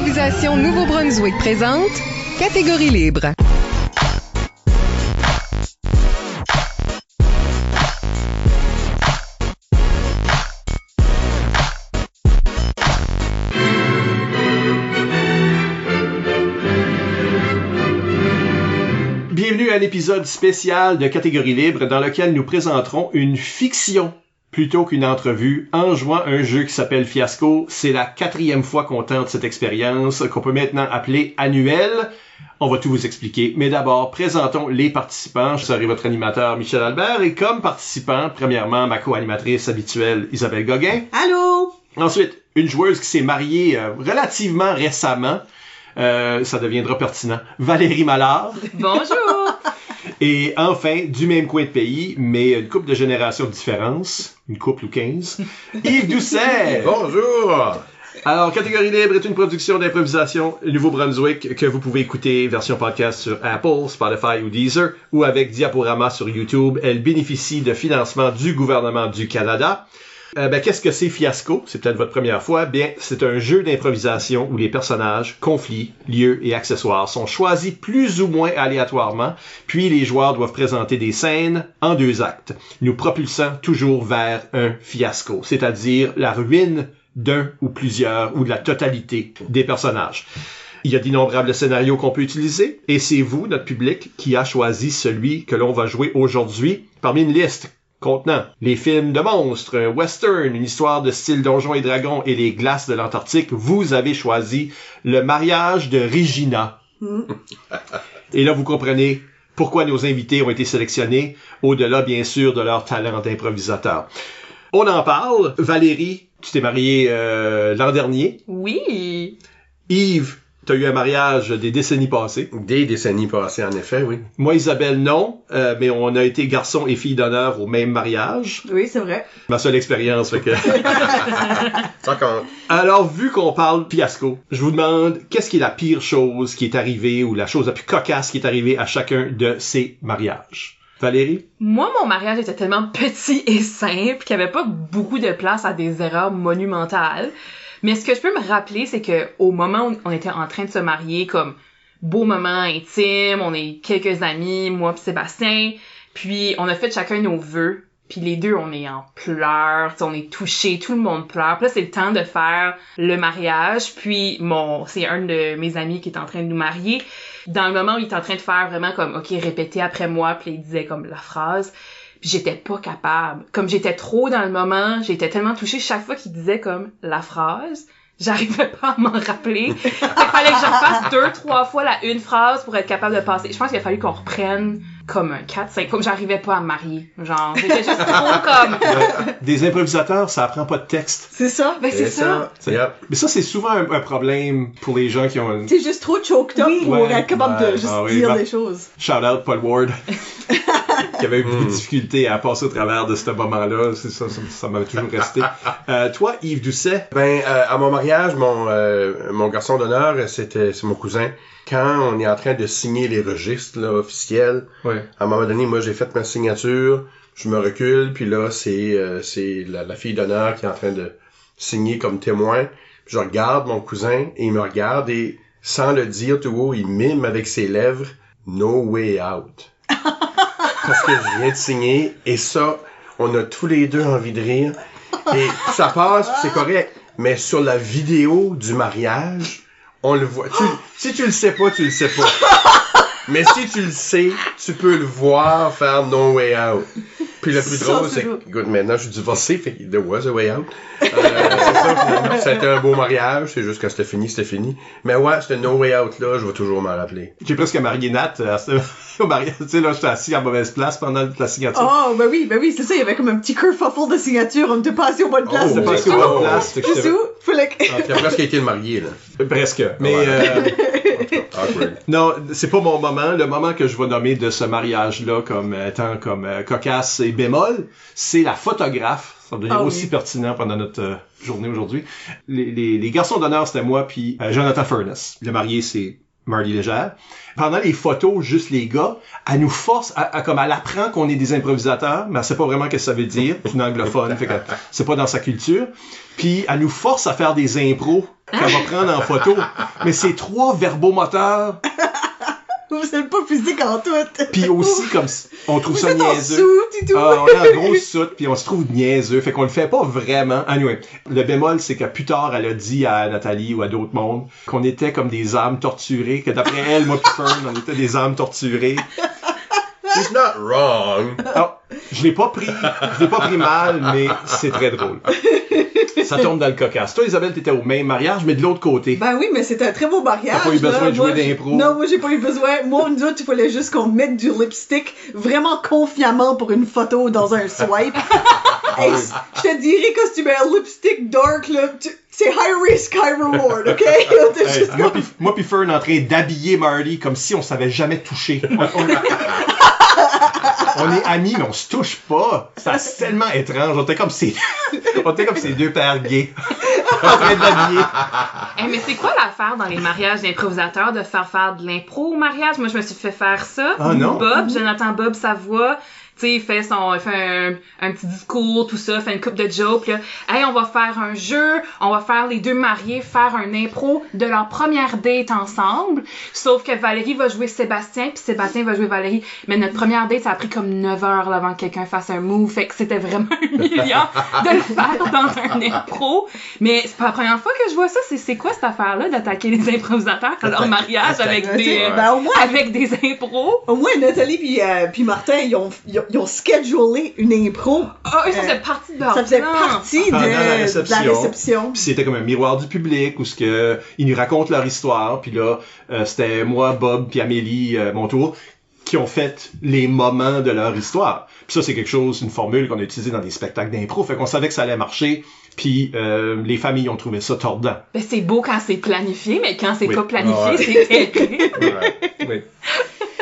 Improvisation Nouveau-Brunswick présente Catégorie libre. Bienvenue à un épisode spécial de Catégorie libre dans lequel nous présenterons une fiction plutôt qu'une entrevue en jouant un jeu qui s'appelle Fiasco. C'est la 4e fois qu'on tente cette expérience qu'on peut maintenant appeler annuelle. On va tout vous expliquer. Mais d'abord, présentons les participants. Je serai votre animateur Michel Albert et comme participant, premièrement, ma co-animatrice habituelle Isabelle Gauguin. Allô? Ensuite, une joueuse qui s'est mariée relativement récemment. Ça deviendra pertinent. Valérie Mallard. Bonjour! Et enfin, du même coin de pays, mais une couple de générations de différence, une couple ou 15, Yves Doucet! Bonjour! Alors, Catégorie libre est une production d'improvisation Nouveau-Brunswick que vous pouvez écouter version podcast sur Apple, Spotify ou Deezer, ou avec Diaporama sur YouTube. Elle bénéficie de financement du gouvernement du Canada. Qu'est-ce que c'est Fiasco? C'est peut-être votre première fois. Bien, c'est un jeu d'improvisation où les personnages, conflits, lieux et accessoires sont choisis plus ou moins aléatoirement, puis les joueurs doivent présenter des scènes en 2 actes, nous propulsant toujours vers un fiasco, c'est-à-dire la ruine d'un ou plusieurs ou de la totalité des personnages. Il y a d'innombrables scénarios qu'on peut utiliser, et c'est vous, notre public, qui a choisi celui que l'on va jouer aujourd'hui parmi une liste contenant les films de monstres, un western, une histoire de style Donjons et Dragons et les glaces de l'Antarctique. Vous avez choisi Le mariage de Regina. Et là, vous comprenez pourquoi nos invités ont été sélectionnés, au-delà, bien sûr, de leur talent d'improvisateur. On en parle. Valérie, tu t'es mariée l'an dernier. Oui! Yves, t'as eu un mariage des décennies passées. Des décennies passées, en effet, oui. Moi, Isabelle, non, mais on a été garçon et fille d'honneur au même mariage. Oui, c'est vrai. Ma seule expérience, fait que... Ça compte. Alors, vu qu'on parle fiasco, je vous demande, qu'est-ce qui est la pire chose qui est arrivée ou la chose la plus cocasse qui est arrivée à chacun de ces mariages? Valérie? Moi, mon mariage était tellement petit et simple qu'il n'y avait pas beaucoup de place à des erreurs monumentales. Mais ce que je peux me rappeler, c'est que au moment où on était en train de se marier, comme beau moment intime, on est quelques amis, moi pis Sébastien, puis on a fait chacun nos vœux, puis les deux on est en pleurs, on est touchés, tout le monde pleure. Puis là c'est le temps de faire le mariage, puis c'est un de mes amis qui est en train de nous marier. Dans le moment où il est en train de faire vraiment comme OK, répétez après moi, puis il disait comme la phrase. Puis j'étais pas capable. Comme j'étais trop dans le moment, j'étais tellement touchée. Chaque fois qu'il disait comme la phrase, j'arrivais pas à m'en rappeler. Il fallait que je refasse 2-3 fois la une phrase pour être capable de passer. Je pense qu'il a fallu qu'on reprenne comme un 4-5 fois. J'arrivais pas à me marier. Genre, j'étais juste trop comme... Des improvisateurs, ça apprend pas de texte. C'est ça? Ben c'est ça. Yep. Mais ça, c'est souvent un problème pour les gens qui ont une... T'es juste trop choked up pour Ouais, être capable de juste dire des choses. Shout out Paul Ward, qui avait eu beaucoup de difficultés à passer au travers de ce moment-là. C'est ça m'avait toujours resté. Toi, Yves Doucet? À mon mariage, mon garçon d'honneur, c'est mon cousin. Quand on est en train de signer les registres là, officiels, Ouais. à un moment donné, moi, j'ai fait ma signature, je me recule, puis là, c'est la fille d'honneur qui est en train de signer comme témoin. Puis je regarde mon cousin, et il me regarde, et sans le dire tout haut, il mime avec ses lèvres « No way out ». Parce que je viens de signer, et ça, on a tous les deux envie de rire. Et ça passe, c'est correct. Mais sur la vidéo du mariage, on le voit. Si tu le sais pas, tu le sais pas. Mais si tu le sais, tu peux le voir faire No Way Out. Puis le plus drôle, c'est que, écoute, maintenant, je suis divorcé, fait que there was a way out. C'est ça, finalement. Ça a été un beau mariage, c'est juste quand c'était fini. Mais ouais, ce No Way Out là, je vais toujours m'en rappeler. J'ai presque marié Nat au mariage. Tu sais, là, j'étais assis en mauvaise place pendant la signature. Oh, ben oui, c'est ça, il y avait comme un petit kerfuffle de signature, on était pas assis aux bonnes places. C'était pas assis aux bonnes places. Fait que Juste où? Fallait que... Tu as presque été le marié, là. Presque. Mais, Awkward. non, c'est pas mon moment. Le moment que je vais nommer de ce mariage-là comme étant comme cocasse et bémol, c'est la photographe. Ça va devenir aussi pertinent pendant notre journée aujourd'hui. Les garçons d'honneur, c'était moi puis Jonathan Furness. Le marié, c'est Marty Légère. Pendant les photos, juste les gars, elle nous force comme elle apprend qu'on est des improvisateurs, mais elle sait pas vraiment ce que ça veut dire. C'est une anglophone, fait que c'est pas dans sa culture. Puis elle nous force à faire des impros qu'elle va prendre en photo. Mais c'est 3 verbomoteurs, Vous êtes pas physique en tout. puis aussi comme on trouve Vous ça êtes en niaiseux. soute et tout. Ah, on est en grosse soute, puis on se trouve niaiseux. Fait qu'on le fait pas vraiment. Anyway, le bémol, c'est que plus tard, elle a dit à Nathalie ou à d'autres mondes qu'on était comme des âmes torturées, que d'après elle, moi pis Fern, on était des âmes torturées. She's not wrong. Alors, je l'ai pas pris mal, mais c'est très drôle. Ça tombe dans le cocasse. Toi, Isabelle, t'étais au même mariage, mais de l'autre côté. Ben oui, mais c'était un très beau mariage. T'as pas eu besoin là. de jouer Moi, d'impro? Non, moi j'ai pas eu besoin. Moi, nous autres, il fallait juste qu'on mette du lipstick vraiment confiamment pour une photo dans un swipe. Hey, je te dirais que si tu mets un lipstick dark, là, c'est high risk, high reward, ok? T'es Hey, juste comme- moi pis Fern en train d'habiller Marty comme si on s'avait jamais touché. On est amis, mais on se touche pas. C'est tellement étrange. On était comme ces deux pères gays. En train de l'habiller. Hey, mais c'est quoi l'affaire dans les mariages d'improvisateurs de faire de l'impro au mariage? Moi, je me suis fait faire ça. Ah non? Jonathan Bob Savoie, tu sais, il fait un petit discours, tout ça, fait une coupe de jokes, là. Hey, on va faire un jeu, on va faire les deux mariés faire un impro de leur première date ensemble. Sauf que Valérie va jouer Sébastien, puis Sébastien va jouer Valérie. Mais notre première date, ça a pris comme 9 heures là, avant que quelqu'un fasse un move. Fait que c'était vraiment humiliant de le faire dans un impro. Mais c'est pas la première fois que je vois ça. C'est quoi cette affaire-là d'attaquer les improvisateurs à leur mariage avec des, Ben, au moins, avec des impros? au moins, Nathalie puis Martin, ils ont schedulé une impro. Ah, ça faisait partie de leur Ça faisait plan. partie Pendant la de réception. la réception. Puis c'était comme un miroir du public où ce que ils nous racontent leur histoire. Puis là, c'était moi, Bob, puis Amélie, mon tour, qui ont fait les moments de leur histoire. Puis ça, c'est quelque chose, une formule qu'on a utilisée dans des spectacles d'impro. Fait qu'on savait que ça allait marcher. Puis les familles ont trouvé ça tordant. Ben, c'est beau quand c'est planifié, mais quand c'est Oui. pas planifié, Ouais. c'est terrible. Ouais. Oui.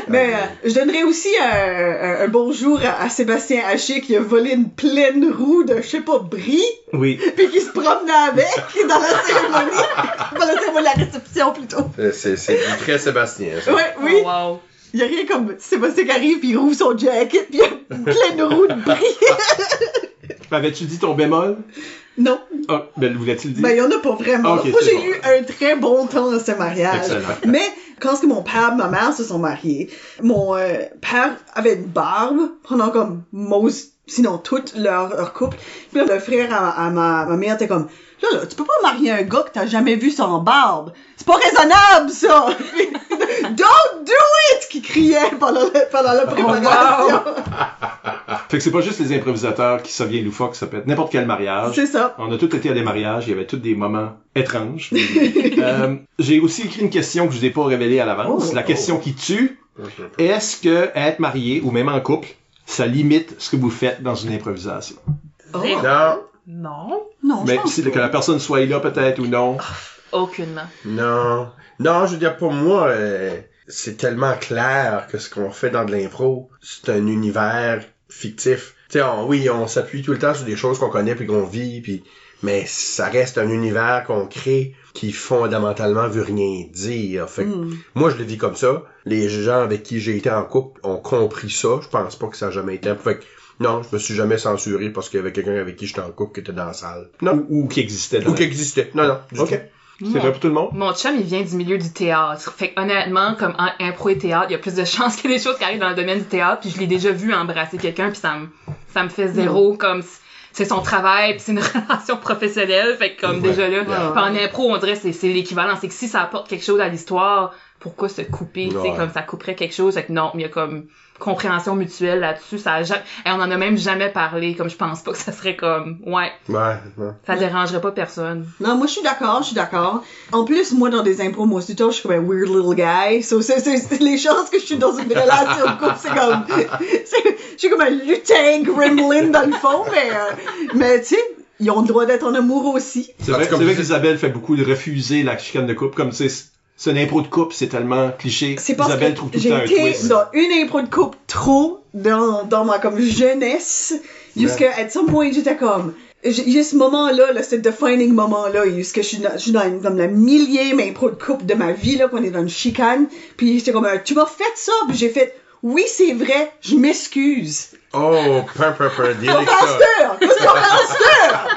Mais je donnerais aussi un bonjour à Sébastien Haché qui a volé une pleine roue de, je sais pas, brie, Oui. puis qui se promenait avec dans la cérémonie. Dans la cérémonie de la réception, plutôt. C'est du très Sébastien, ça. Ouais, oui. Oh, wow. Il y a rien comme Sébastien qui arrive, puis il rouvre son jacket, puis il y a une pleine roue de brie. Avais-tu dit ton bémol? Non, Ah, ben, voulait-il dire? ben il y en a pas vraiment. Ok, Moi, c'est j'ai bon. eu un très bon temps à ce mariage. Excellent. Mais quand est-ce que mon père et ma mère se sont mariés, mon père avait une barbe pendant comme sinon toute leur couple. Puis là, le frère à ma mère était comme, là, tu peux pas marier un gars que t'as jamais vu sans barbe. C'est pas raisonnable, ça! Don't do it! Qui criait pendant la préparation. Fait que c'est pas juste les improvisateurs qui ça vient loufoque, ça peut être n'importe quel mariage. C'est ça. On a tous été à des mariages, il y avait tous des moments étranges. J'ai aussi écrit une question que je vous ai pas révélée à l'avance. Oh. La question qui tue. Est-ce que être marié ou même en couple, ça limite ce que vous faites dans une improvisation? Vraiment? Non, Non. Non, je Mais pense si pas. que la personne soit là peut-être ou non. Aucunement. non. Non, je veux dire, pour moi, c'est tellement clair que ce qu'on fait dans de l'impro, c'est un univers fictif. Tu sais, oui, on s'appuie tout le temps sur des choses qu'on connaît puis qu'on vit, puis mais ça reste un univers qu'on crée qui fondamentalement veut rien dire. Fait que moi, je le vis comme ça. Les gens avec qui j'ai été en couple ont compris ça. Je pense pas que ça a jamais été. Fait que non, je me suis jamais censuré parce qu'il y avait quelqu'un avec qui j'étais en couple qui était dans la salle. Non. Ou qui existait dans Ou la- qui existait. Non, non. du OK. tout. C'est vrai pour tout le monde? Mon chum, il vient du milieu du théâtre. Fait que, honnêtement, comme en impro et théâtre, il y a plus de chances qu'il y ait des choses qui arrivent dans le domaine du théâtre, puis je l'ai déjà vu embrasser quelqu'un, puis ça me fait zéro, comme c'est son travail, puis c'est une relation professionnelle, fait que comme Ouais. déjà là, Ouais. puis en impro, on dirait que c'est l'équivalent, c'est que si ça apporte quelque chose à l'histoire, pourquoi se couper, tu sais, Ouais. comme ça couperait quelque chose, fait que non, il y a comme compréhension mutuelle là-dessus, ça a jamais, et on en a même jamais parlé, comme je pense pas que ça serait comme, ouais, Ouais, ouais. ça dérangerait pas personne. Non, moi, je suis d'accord. En plus, moi, dans des impros, moi aussi, je suis comme un weird little guy. So, c'est les chances que je suis dans une relation de couple, c'est comme, je suis comme un lutin gremlin dans le fond, mais tu sais, ils ont le droit d'être en amour aussi. C'est vrai, Comme c'est vrai vous- qu'Isabelle fait beaucoup de refuser la chicane de couple, comme c'est une impro de couple, c'est tellement cliché. C'est parce Isabelle que trouve tout le j'ai temps un été twist. dans une impro de couple trop dans ma comme jeunesse, jusqu'à at some point j'étais comme j'ai ce moment-là, ce defining moment-là, jusqu'à je suis dans comme la millième impro de couple de ma vie là, qu'on est dans une chicane, puis j'étais comme tu m'as fait ça, puis j'ai fait Oui, c'est vrai, je m'excuse. Oh, direct ça. Pasteur! Qu'est-ce qu'on pasteur?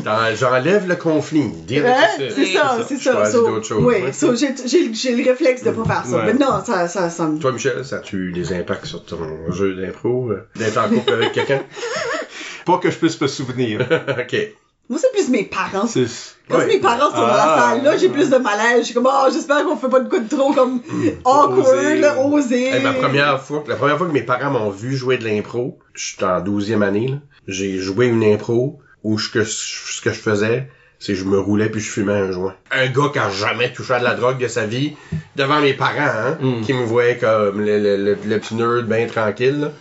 Hein? J'enlève le conflit. Direct Hein? ça. C'est ça, c'est ça. Choisis d'autres choses. Oui, Ouais. so, j'ai le réflexe de pas faire ça. Ouais. Mais non, ça me... Toi, Michel, ça a-tu des impacts sur ton jeu d'impro? D'être en couple avec quelqu'un? Pas que je puisse me souvenir. OK. Moi, c'est plus mes parents. Quand Ouais. mes parents sont dans la salle, là, j'ai plus de malaise. Je suis comme, oh, j'espère qu'on fait pas de coup de trop comme awkward, là, osé. Hey, la première fois que mes parents m'ont vu jouer de l'impro, j'étais en 12e année, là, j'ai joué une impro où ce que je faisais, c'est que je me roulais puis je fumais un joint. Un gars qui a jamais touché à de la drogue de sa vie, devant mes parents, hein, qui me voyaient comme le petit nerd bien tranquille, là.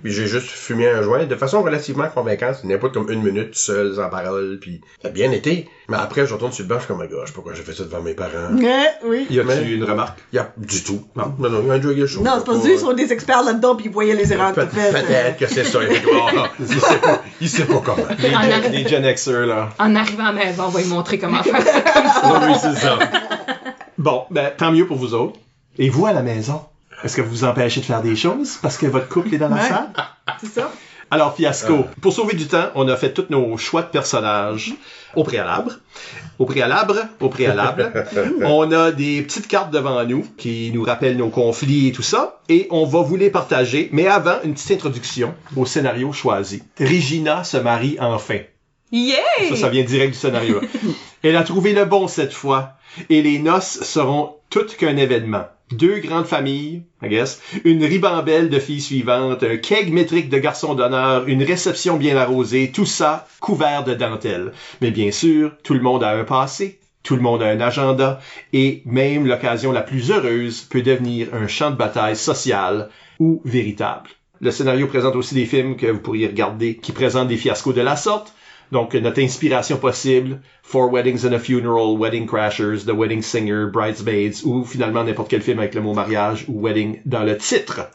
Puis j'ai juste fumé un joint de façon relativement convaincante. C'était pas comme 1 minute seul, sans parole, puis ça a bien été. Mais après, je retourne sur le banc, je suis comme, oh my gosh, pourquoi j'ai fait ça devant mes parents? Ouais, oui. Y a-tu une remarque? Il y a du tout. Non, il a enjoyé le show. Non, c'est parce qu'ils sont des experts là-dedans pis ils voyaient les erreurs que t'as faites. Peut-être que c'est ça. Il sait pas comment. Les Gen Xers, là. En arrivant à la maison, on va lui montrer comment faire ça comme ça. Oui, c'est ça. Bon, ben, tant mieux pour vous autres. Et vous, à la maison? Est-ce que vous vous empêchez de faire des choses parce que votre couple est dans la Ouais. salle? C'est ça. Alors, fiasco. Pour sauver du temps, on a fait tous nos choix de personnages au préalable. Au préalable. On a des petites cartes devant nous qui nous rappellent nos conflits et tout ça. Et on va vous les partager. Mais avant, une petite introduction au scénario choisi. Regina se marie enfin. Yeah! Ça vient direct du scénario. Elle a trouvé le bon cette fois. Et les noces seront toutes qu'un événement. 2 grandes familles, I guess, une ribambelle de filles suivantes, un keg métrique de garçons d'honneur, une réception bien arrosée, tout ça couvert de dentelle. Mais bien sûr, tout le monde a un passé, tout le monde a un agenda, et même l'occasion la plus heureuse peut devenir un champ de bataille social ou véritable. Le scénario présente aussi des films que vous pourriez regarder qui présentent des fiascos de la sorte. Donc, notre inspiration possible, Four Weddings and a Funeral, Wedding Crashers, The Wedding Singer, Bridesmaids, ou finalement n'importe quel film avec le mot mariage ou wedding dans le titre.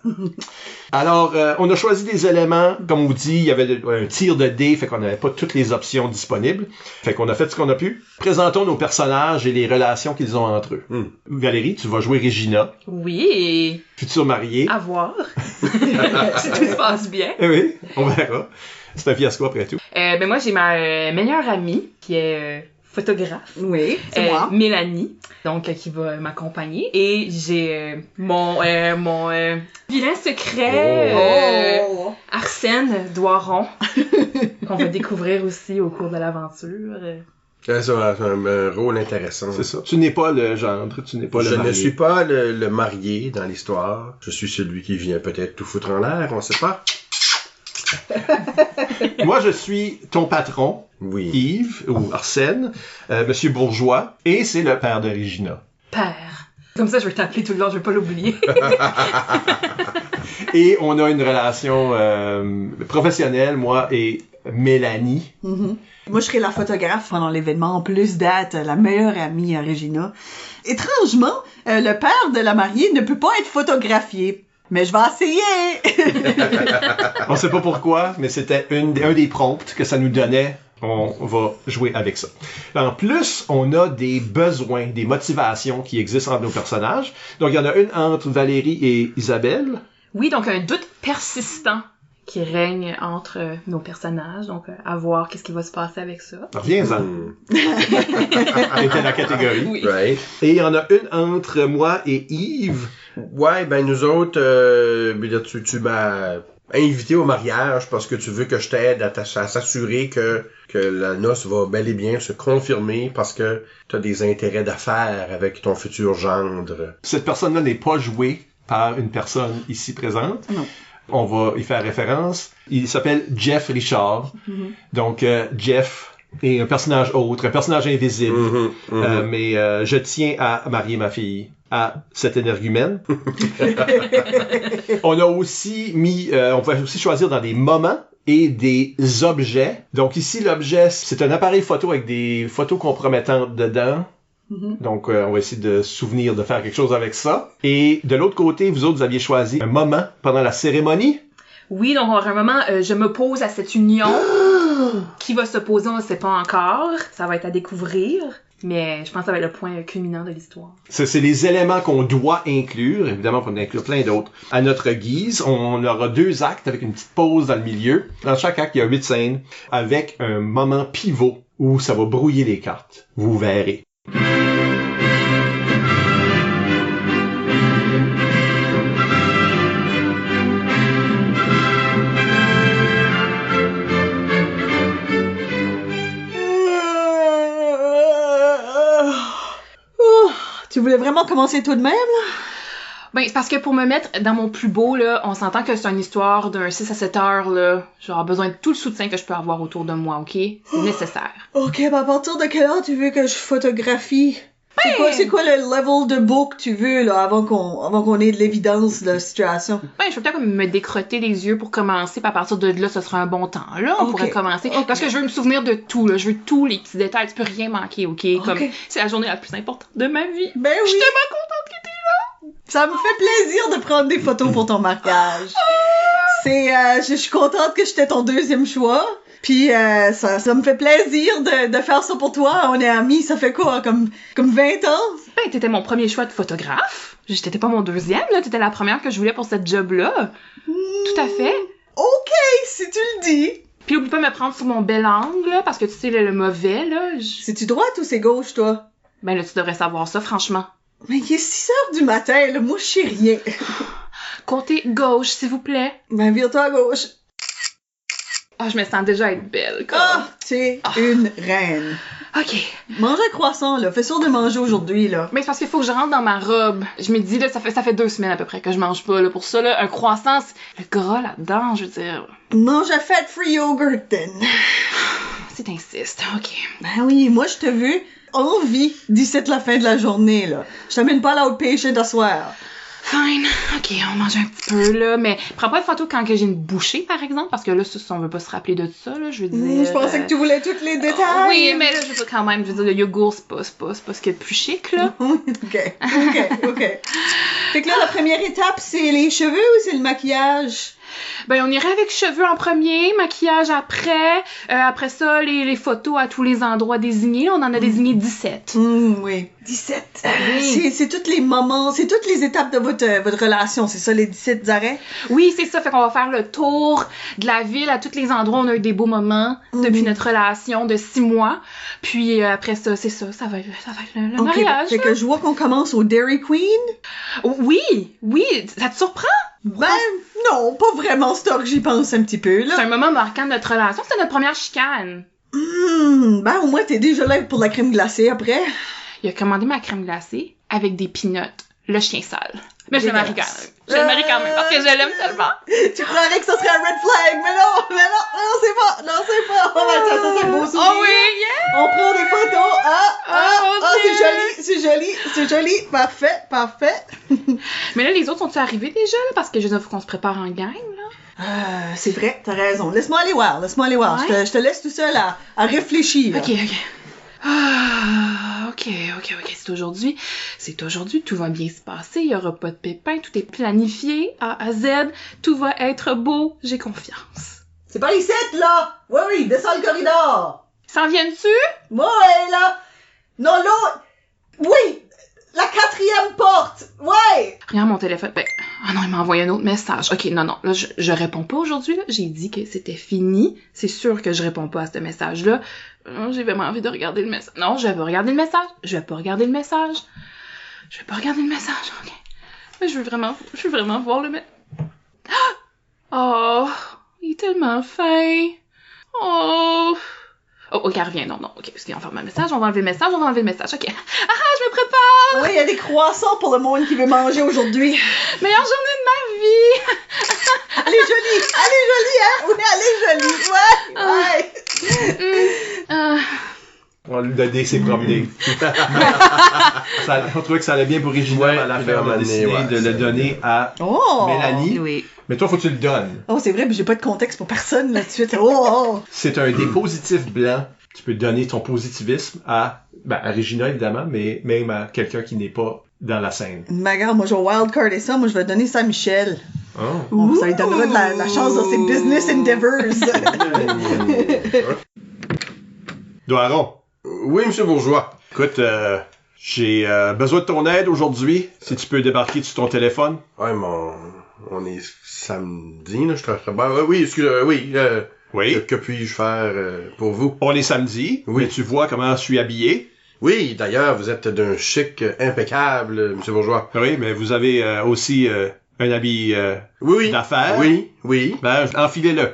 Alors, on a choisi des éléments, comme on vous dit, il y avait un tir de dés, fait qu'on n'avait pas toutes les options disponibles. Fait qu'on a fait ce qu'on a pu. Présentons nos personnages et les relations qu'ils ont entre eux. Valérie, tu vas jouer Regina, Oui, future mariée. à voir. Si tout se passe bien. Eh oui, on verra. C'est un fiasco après tout. Ben moi, j'ai ma meilleure amie qui est photographe. Oui, c'est moi. Mélanie, donc qui va m'accompagner. Et j'ai mon vilain secret, Oh. Arsène Doiron, qu'on va découvrir aussi au cours de l'aventure. C'est un rôle intéressant. C'est ça. Tu n'es pas le gendre, tu n'es pas le Je marié. ne suis pas le marié dans l'histoire. Je suis celui qui vient peut-être tout foutre en l'air, on sait pas. Moi, je suis ton patron, Oui. Yves, ou Arsène, Monsieur Bourgeois, et c'est le père de Regina. Père. Comme ça, je vais t'appeler tout le long, je vais pas l'oublier. Et on a une relation professionnelle, moi et Mélanie. Mhm. Moi, je serai la photographe pendant l'événement. En plus d'être la meilleure amie à Regina. Étrangement, le père de la mariée ne peut pas être photographié. Mais je vais essayer! On sait pas pourquoi, mais c'était un des prompts que ça nous donnait. On va jouer avec ça. En plus, on a des besoins, des motivations qui existent entre nos personnages. Donc, il y en a une entre Valérie et Isabelle. Oui, donc un doute persistant qui règne entre nos personnages. Donc, à voir qu'est-ce qui va se passer avec ça. Reviens-en. Elle était la catégorie. Oui. Right. Et il y en a une entre moi et Yves. Ouais, ben nous autres, tu m'as invité au mariage parce que tu veux que je t'aide à s'assurer que la noce va bel et bien se confirmer parce que tu as des intérêts d'affaires avec ton futur gendre. Cette personne-là n'est pas jouée par une personne ici présente. Non. On va y faire référence. Il s'appelle Jeff Richard. Donc, Jeff est un personnage autre, un personnage invisible. Mais je tiens à marier ma fille à cet énergumène. On a aussi on pouvait aussi choisir dans des moments et des objets. Donc ici, l'objet, c'est un appareil photo avec des photos compromettantes dedans. Donc, on va essayer de se souvenir de faire quelque chose avec ça. Et de l'autre côté, vous autres, vous aviez choisi un moment pendant la cérémonie. Oui, donc on aura un moment, je m'oppose à cette union. Qui va s'opposer, on ne sait pas encore. Ça va être à découvrir. Mais je pense que ça va être le point culminant de l'histoire. Ça, c'est les éléments qu'on doit inclure. Évidemment, on va inclure plein d'autres. À notre guise, on aura 2 actes avec une petite pause dans le milieu. Dans chaque acte, il y a 8 scènes avec un moment pivot où ça va brouiller les cartes. Vous verrez. Tu voulais vraiment commencer tout de même, là? Ben, c'est parce que pour me mettre dans mon plus beau, là, on s'entend que c'est une histoire d'un 6 à 7 heures, là. J'aurai besoin de tout le soutien que je peux avoir autour de moi, OK? C'est nécessaire. OK, ben à partir de quelle heure tu veux que je photographie? C'est quoi le level de book que tu veux, là, avant qu'on ait de l'évidence de la situation? Ben, je peux peut-être comme me décrotter les yeux pour commencer, puis à partir de là, ce sera un bon temps, là. On pourrait commencer. Parce que je veux me souvenir de tout, là. Je veux tous les petits détails. Tu peux rien manquer, OK? Comme, c'est la journée la plus importante de ma vie. Ben oui! Je suis tellement contente que t'es là! Ça me fait plaisir de prendre des photos pour ton mariage. Je suis contente que j'étais ton 2e choix. Puis ça me fait plaisir de faire ça pour toi. On est amis, ça fait quoi, comme 20 ans? Ben, t'étais mon premier choix de photographe. T'étais pas mon 2e, là. T'étais la première que je voulais pour cette job-là. Tout à fait. OK, si tu le dis. Puis oublie pas de me prendre sur mon bel angle, là, parce que tu sais, le mauvais, là. C'est-tu droite ou c'est gauche, toi? Ben là, tu devrais savoir ça, franchement. Mais il est 6 heures du matin, là. Moi, je sais rien. Côté gauche, s'il vous plaît. Ben, vire-toi à gauche. Ah, je me sens déjà être belle, quoi. Ah, tu es une reine. OK. Mange un croissant, là. Fais sûr de manger aujourd'hui, là. Mais c'est parce qu'il faut que je rentre dans ma robe. Je me dis, là, ça fait 2 semaines à peu près que je mange pas, là. Pour ça, là, un croissant, le gras là-dedans, je veux dire. Mange un fat-free yogurt, then. Si t'insistes, OK. Ben oui, moi, je t'ai vu en vie d'ici la fin de la journée, là. Je t'amène pas à l'outpatient à soir. Fine. OK, on mange un petit peu, là. Mais prends pas de photo quand que j'ai une bouchée, par exemple, parce que là, si on veut pas se rappeler de ça, là, je veux dire... Je pensais que tu voulais tous les détails. Oui, mais là, je veux dire, quand même, je veux dire, le yogourt, c'est pas ce qu'il y a de plus chic, là. OK. Fait que là, la première étape, c'est les cheveux ou c'est le maquillage? Ben, on irait avec cheveux en premier, maquillage après. Après ça, les photos à tous les endroits désignés. On en a désigné 17. Oui. 17. C'est tous les moments, c'est toutes les étapes de votre relation, c'est ça, les 17 arrêts? Oui, c'est ça. Fait qu'on va faire le tour de la ville à tous les endroits où on a eu des beaux moments depuis notre relation de 6 mois. Puis après ça, c'est ça. Ça va être le mariage. Fait que je vois qu'on commence au Dairy Queen. Oui. Ça te surprend? Ben, non, pas vraiment, c'est que j'y pense un petit peu, là. C'est un moment marquant de notre relation. C'était notre première chicane. Ben, au moins, t'es déjà là pour la crème glacée après. Il a commandé ma crème glacée avec des peanuts. Le chien sale. Mais je le marie quand même. Je le marie quand même parce que je l'aime tellement. Tu croirais que ça serait un red flag, mais non, c'est pas. Oh, ben, ça c'est un beau souvenir. Oh oui, yeah! On prend des photos. C'est joli. Parfait. Mais là, les autres sont-ils arrivés déjà, là? Parce que je veux dire, faut qu'on se prépare en gang, là. C'est vrai, t'as raison. Laisse-moi aller voir. Ouais. Je te laisse tout seul à réfléchir. OK. Ah, OK. C'est aujourd'hui, tout va bien se passer, il y aura pas de pépins, tout est planifié, A à Z, tout va être beau, j'ai confiance. C'est par ici, là! Oui, descends le corridor! S'en viennent-tu? Ouais, là! Non, là! Oui! La 4e porte! Ouais! Regarde mon téléphone. Ah non, il m'a envoyé un autre message. OK, non. Là, je réponds pas aujourd'hui, là. J'ai dit que c'était fini. C'est sûr que je réponds pas à ce message-là. J'ai vraiment envie de regarder le message. Non, je vais pas regarder le message. OK. Mais je veux vraiment voir le message. Oh! Il est tellement fin. Oh! Oh, OK, reviens. Non. OK, parce qu'il va faire un message. On va enlever le message. OK. Je me prépare! Oui, il y a des croissants pour le monde qui veut manger aujourd'hui. Meilleure journée de ma vie! Elle est jolie, hein? Oui, elle est jolie. Ouais. On lui donner ses promenades. On trouvait que ça allait bien pour Regina, à la fin, on a décidé de le donner à Mélanie. Oui. Mais toi, faut que tu le donnes. Oh, c'est vrai, mais j'ai pas de contexte pour personne là de suite. Oh. C'est un des positifs blancs. Tu peux donner ton positivisme à Regina, évidemment, mais même à quelqu'un qui n'est pas dans la scène. Mais regarde, moi, je vais wildcarder ça. Moi, je vais donner ça à Michel. Oh. Ça lui donnera de la chance dans ses business endeavors. Doiron. Oui, monsieur Bourgeois. Écoute, j'ai besoin de ton aide aujourd'hui. Si tu peux débarquer sur ton téléphone. Ouais, on est samedi, là, je travaille. Oui, excusez, oui. Oui. Que puis-je faire pour vous? On est samedi. Oui. Mais tu vois comment je suis habillé. Oui, d'ailleurs, vous êtes d'un chic impeccable, monsieur Bourgeois. Oui, mais vous avez aussi un habit Oui. d'affaires. Oui. Ben, enfilez-le.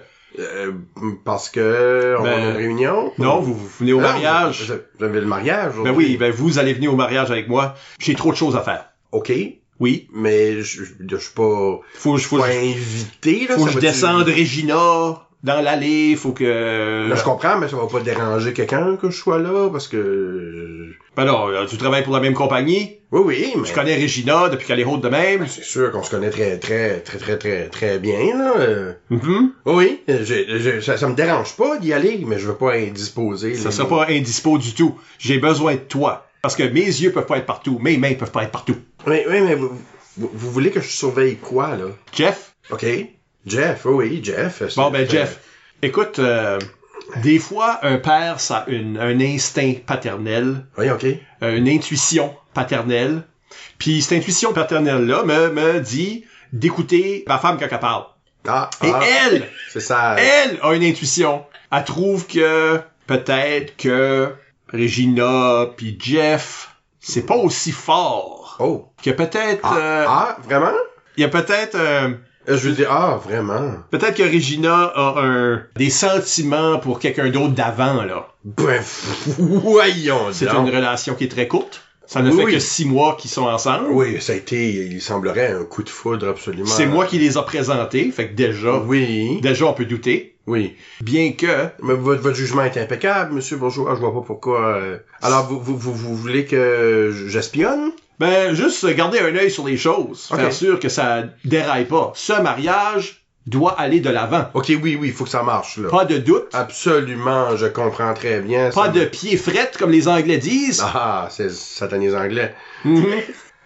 Parce que on Ben, a une réunion. Non, vous venez au Non, mariage. Vous avez le mariage Ben oui, ben vous allez venir au mariage avec moi. J'ai trop de choses à faire. OK, Oui. mais je suis pas... Faut pas invité, là. faut ça que je va-tu- descende Regina dans l'allée. Faut que... Là, je comprends, mais ça va pas déranger quelqu'un que je sois là, parce que... Ben non, tu travailles pour la même compagnie. Oui, mais... Je connais Regina depuis qu'elle est haute de même. C'est sûr qu'on se connaît très bien, là. Mhm. Oui, ça me dérange pas d'y aller, mais je veux pas indisposer. Ça sera pas indispo du tout. J'ai besoin de toi. Parce que mes yeux peuvent pas être partout. Mes mains peuvent pas être partout. Oui, mais vous voulez que je surveille quoi, là? Jeff? OK. Jeff, oui, Jeff. Bon, ben Jeff, écoute, des fois, un père, ça a un instinct paternel, Oui, OK. une intuition paternelle. Puis cette intuition paternelle-là me dit d'écouter ma femme quand elle parle. Et elle, c'est ça. elle a une intuition. Elle trouve que peut-être que Regina puis Jeff, c'est pas aussi fort. Oh. Que peut-être... Vraiment? il y a peut-être... Je veux dire, vraiment? peut-être que Regina a des sentiments pour quelqu'un d'autre d'avant, là. Bref, voyons C'est donc. une relation qui est très courte. Ça ne Oui, fait oui. que 6 mois qu'ils sont ensemble. Oui, ça a été, il semblerait, un coup de foudre absolument. C'est moi qui les a présentés, fait que déjà on peut douter. Oui. Bien que... Mais votre jugement est impeccable, monsieur Bourgeois. Je vois pas pourquoi... Alors, vous voulez que j'espionne? Ben, juste garder un œil sur les choses. Ok. Faire sûr que ça déraille pas. Ce mariage doit aller de l'avant. OK, oui, faut que ça marche, là. Pas de doute. Absolument, je comprends très bien. Pas ça. de pieds frettes, comme les Anglais disent. Ah, c'est satanés anglais. Mhm.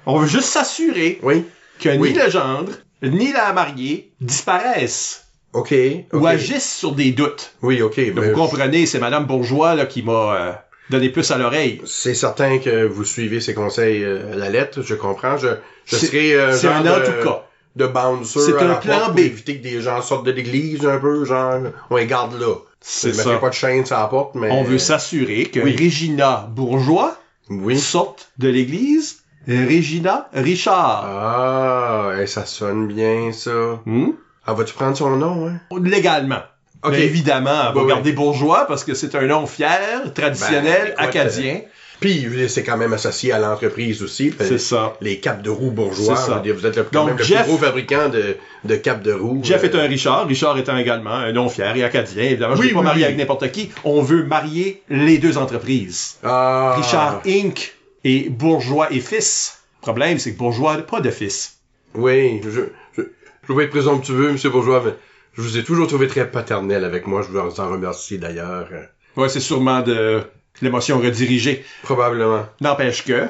On veut juste s'assurer Oui. que Oui. ni le gendre, ni la mariée disparaissent OK. ou agissent sur des doutes. Oui, OK. Là, mais vous comprenez, c'est Madame Bourgeois là, qui m'a donné plus à l'oreille. c'est certain que vous suivez ses conseils à la lettre, je comprends. Je C'est- serai C'est genre un en tout cas. de bouncer C'est à un la plan porte B. pour éviter que des gens sortent de l'église un peu, genre, on les garde là. C'est Je ça. mettrai pas de chaîne sur la porte, mais... On veut s'assurer que Oui. Regina Bourgeois Oui. sorte de l'église Regina Richard. Ça sonne bien, ça. Hmm? Ah, vas-tu prendre son nom, hein? Légalement. OK. Mais évidemment, elle va Oui, garder Bourgeois parce que c'est un nom fier, traditionnel, Ben, écoute, acadien. Puis, c'est quand même associé à l'entreprise aussi. C'est ça. Les capes de roue bourgeois. C'est ça. je veux dire, vous êtes quand Donc, même le Jeff- plus gros fabricant de capes de roue. Jeff est un Richard, Richard étant également un nom fier et acadien. Évidemment, je ne Oui, vais pas oui, marier oui. avec n'importe qui. On veut marier les deux entreprises. Ah. Richard Inc. et Bourgeois et Fils. Le problème, c'est que Bourgeois n'a pas de fils. Oui, je veux être présomptueux, monsieur Bourgeois, mais je vous ai toujours trouvé très paternel avec moi. Je vous en remercie d'ailleurs. Ouais, c'est sûrement de l'émotion redirigée. Probablement. N'empêche que,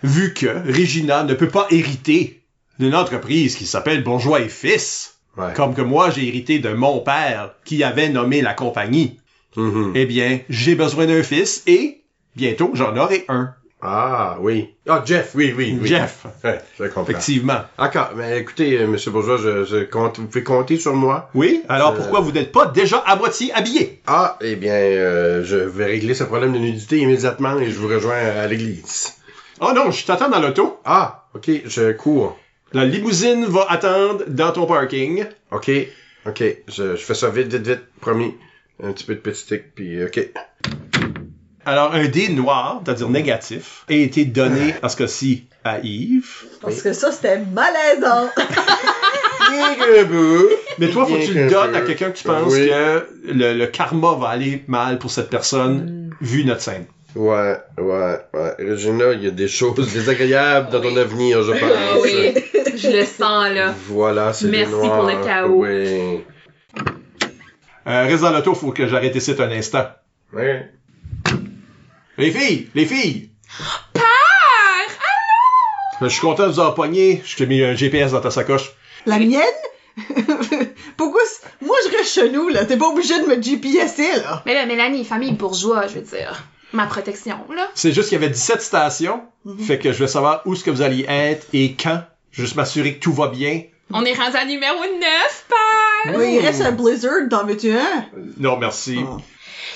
vu que Regina ne peut pas hériter d'une entreprise qui s'appelle Bourgeois et Fils, Ouais. comme que moi j'ai hérité de mon père qui avait nommé la compagnie, Mhm. eh bien, j'ai besoin d'un fils et bientôt j'en aurai un. Ah, oui. Ah, Jeff, oui. Jeff, Ouais, je comprends. effectivement. D'accord, mais écoutez, monsieur Bourgeois, je compte, vous pouvez compter sur moi. Oui, alors pourquoi vous n'êtes pas déjà à moitié habillé? Ah, eh bien, je vais régler ce problème de nudité immédiatement et je vous rejoins à l'église. Oh non, je t'attends dans l'auto. Ah, ok, je cours. La limousine va attendre dans ton parking. Ok, je fais ça vite, promis. Un petit peu de petit tic, puis ok. Alors, un dé noir, c'est-à-dire négatif, a été donné, à ce cas-ci, à Yves. Parce que ça, c'était malaisant. Bien qu'un peu. Mais toi, faut que tu le Bien donnes qu'un à peu. quelqu'un que tu penses Oui. que le karma va aller mal pour cette personne, vu notre scène. Ouais. Regina, il y a des choses désagréables dans ton avenir, je pense. Ah oui, je le sens, là. Voilà, c'est Merci des noirs. pour le chaos. Oui. Reste dans l'auto, faut que j'arrête ici un instant. Ouais. Les filles! Père! Je suis content de vous avoir pogné. Je t'ai mis un GPS dans ta sacoche. La mienne? Pourquoi? Moi, je reste chez nous, là. T'es pas obligé de me GPSer, là. Mais là, Mélanie, famille bourgeois, je veux dire. ma protection, là. C'est juste qu'il y avait 17 stations, Mhm. fait que je veux savoir où est-ce que vous alliez être et quand. Juste m'assurer que tout va bien. On est rendu à numéro 9, père! Oui, il reste un Blizzard, t'en veux-tu un? Non, merci. Ah.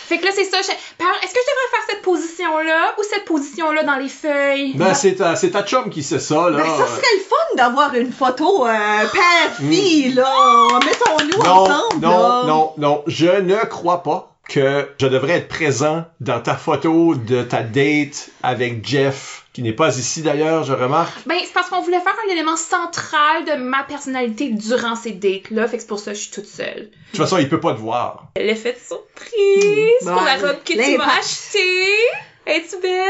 Fait que là, c'est ça. Père, est-ce que je devrais faire cette position-là ou cette position-là dans les feuilles? Ben, c'est ta chum qui sait ça, là. Ben, ça serait le fun d'avoir une photo père-fille, là. Mettons-nous ensemble, là. Non. Je ne crois pas que je devrais être présent dans ta photo de ta date avec Jeff, qui n'est pas ici d'ailleurs, je remarque. Ben, c'est parce qu'on voulait faire un élément central de ma personnalité durant ces dates-là. Fait que c'est pour ça que je suis toute seule. De toute façon, il peut pas te voir. L'effet de surprise pour la Ouais. robe que tu m'as L'impact. achetée. Es-tu belle?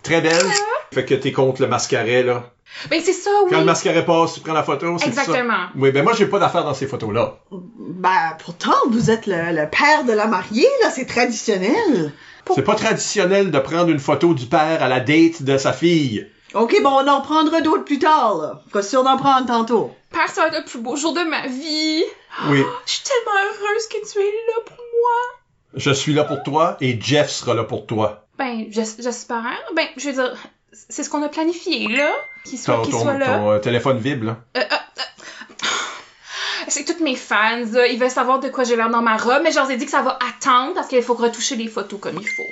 Très belle. Fait que t'es contre le mascaret, là. Ben, c'est ça, oui. Quand le mascaret passe, tu prends la photo, c'est ça? Exactement. Oui, ben moi, j'ai pas d'affaires dans ces photos-là. Ben, pourtant, vous êtes le père de la mariée, là. C'est traditionnel. C'est pas traditionnel de prendre une photo du père à la date de sa fille. OK, bon, on en prendra d'autres plus tard, là. Pas sûr d'en prendre tantôt. Père, ça va être le plus beau jour de ma vie. Oui. Je suis tellement heureuse que tu es là pour moi. Je suis là pour toi et Jeff sera là pour toi. Ben, j'espère. Ben, je veux dire, c'est ce qu'on a planifié, là. Qu'il soit là. Ton téléphone vibre, là. C'est toutes mes fans, là. Ils veulent savoir de quoi j'ai l'air dans ma robe, mais je leur ai dit que ça va attendre parce qu'il faut retoucher les photos comme il faut.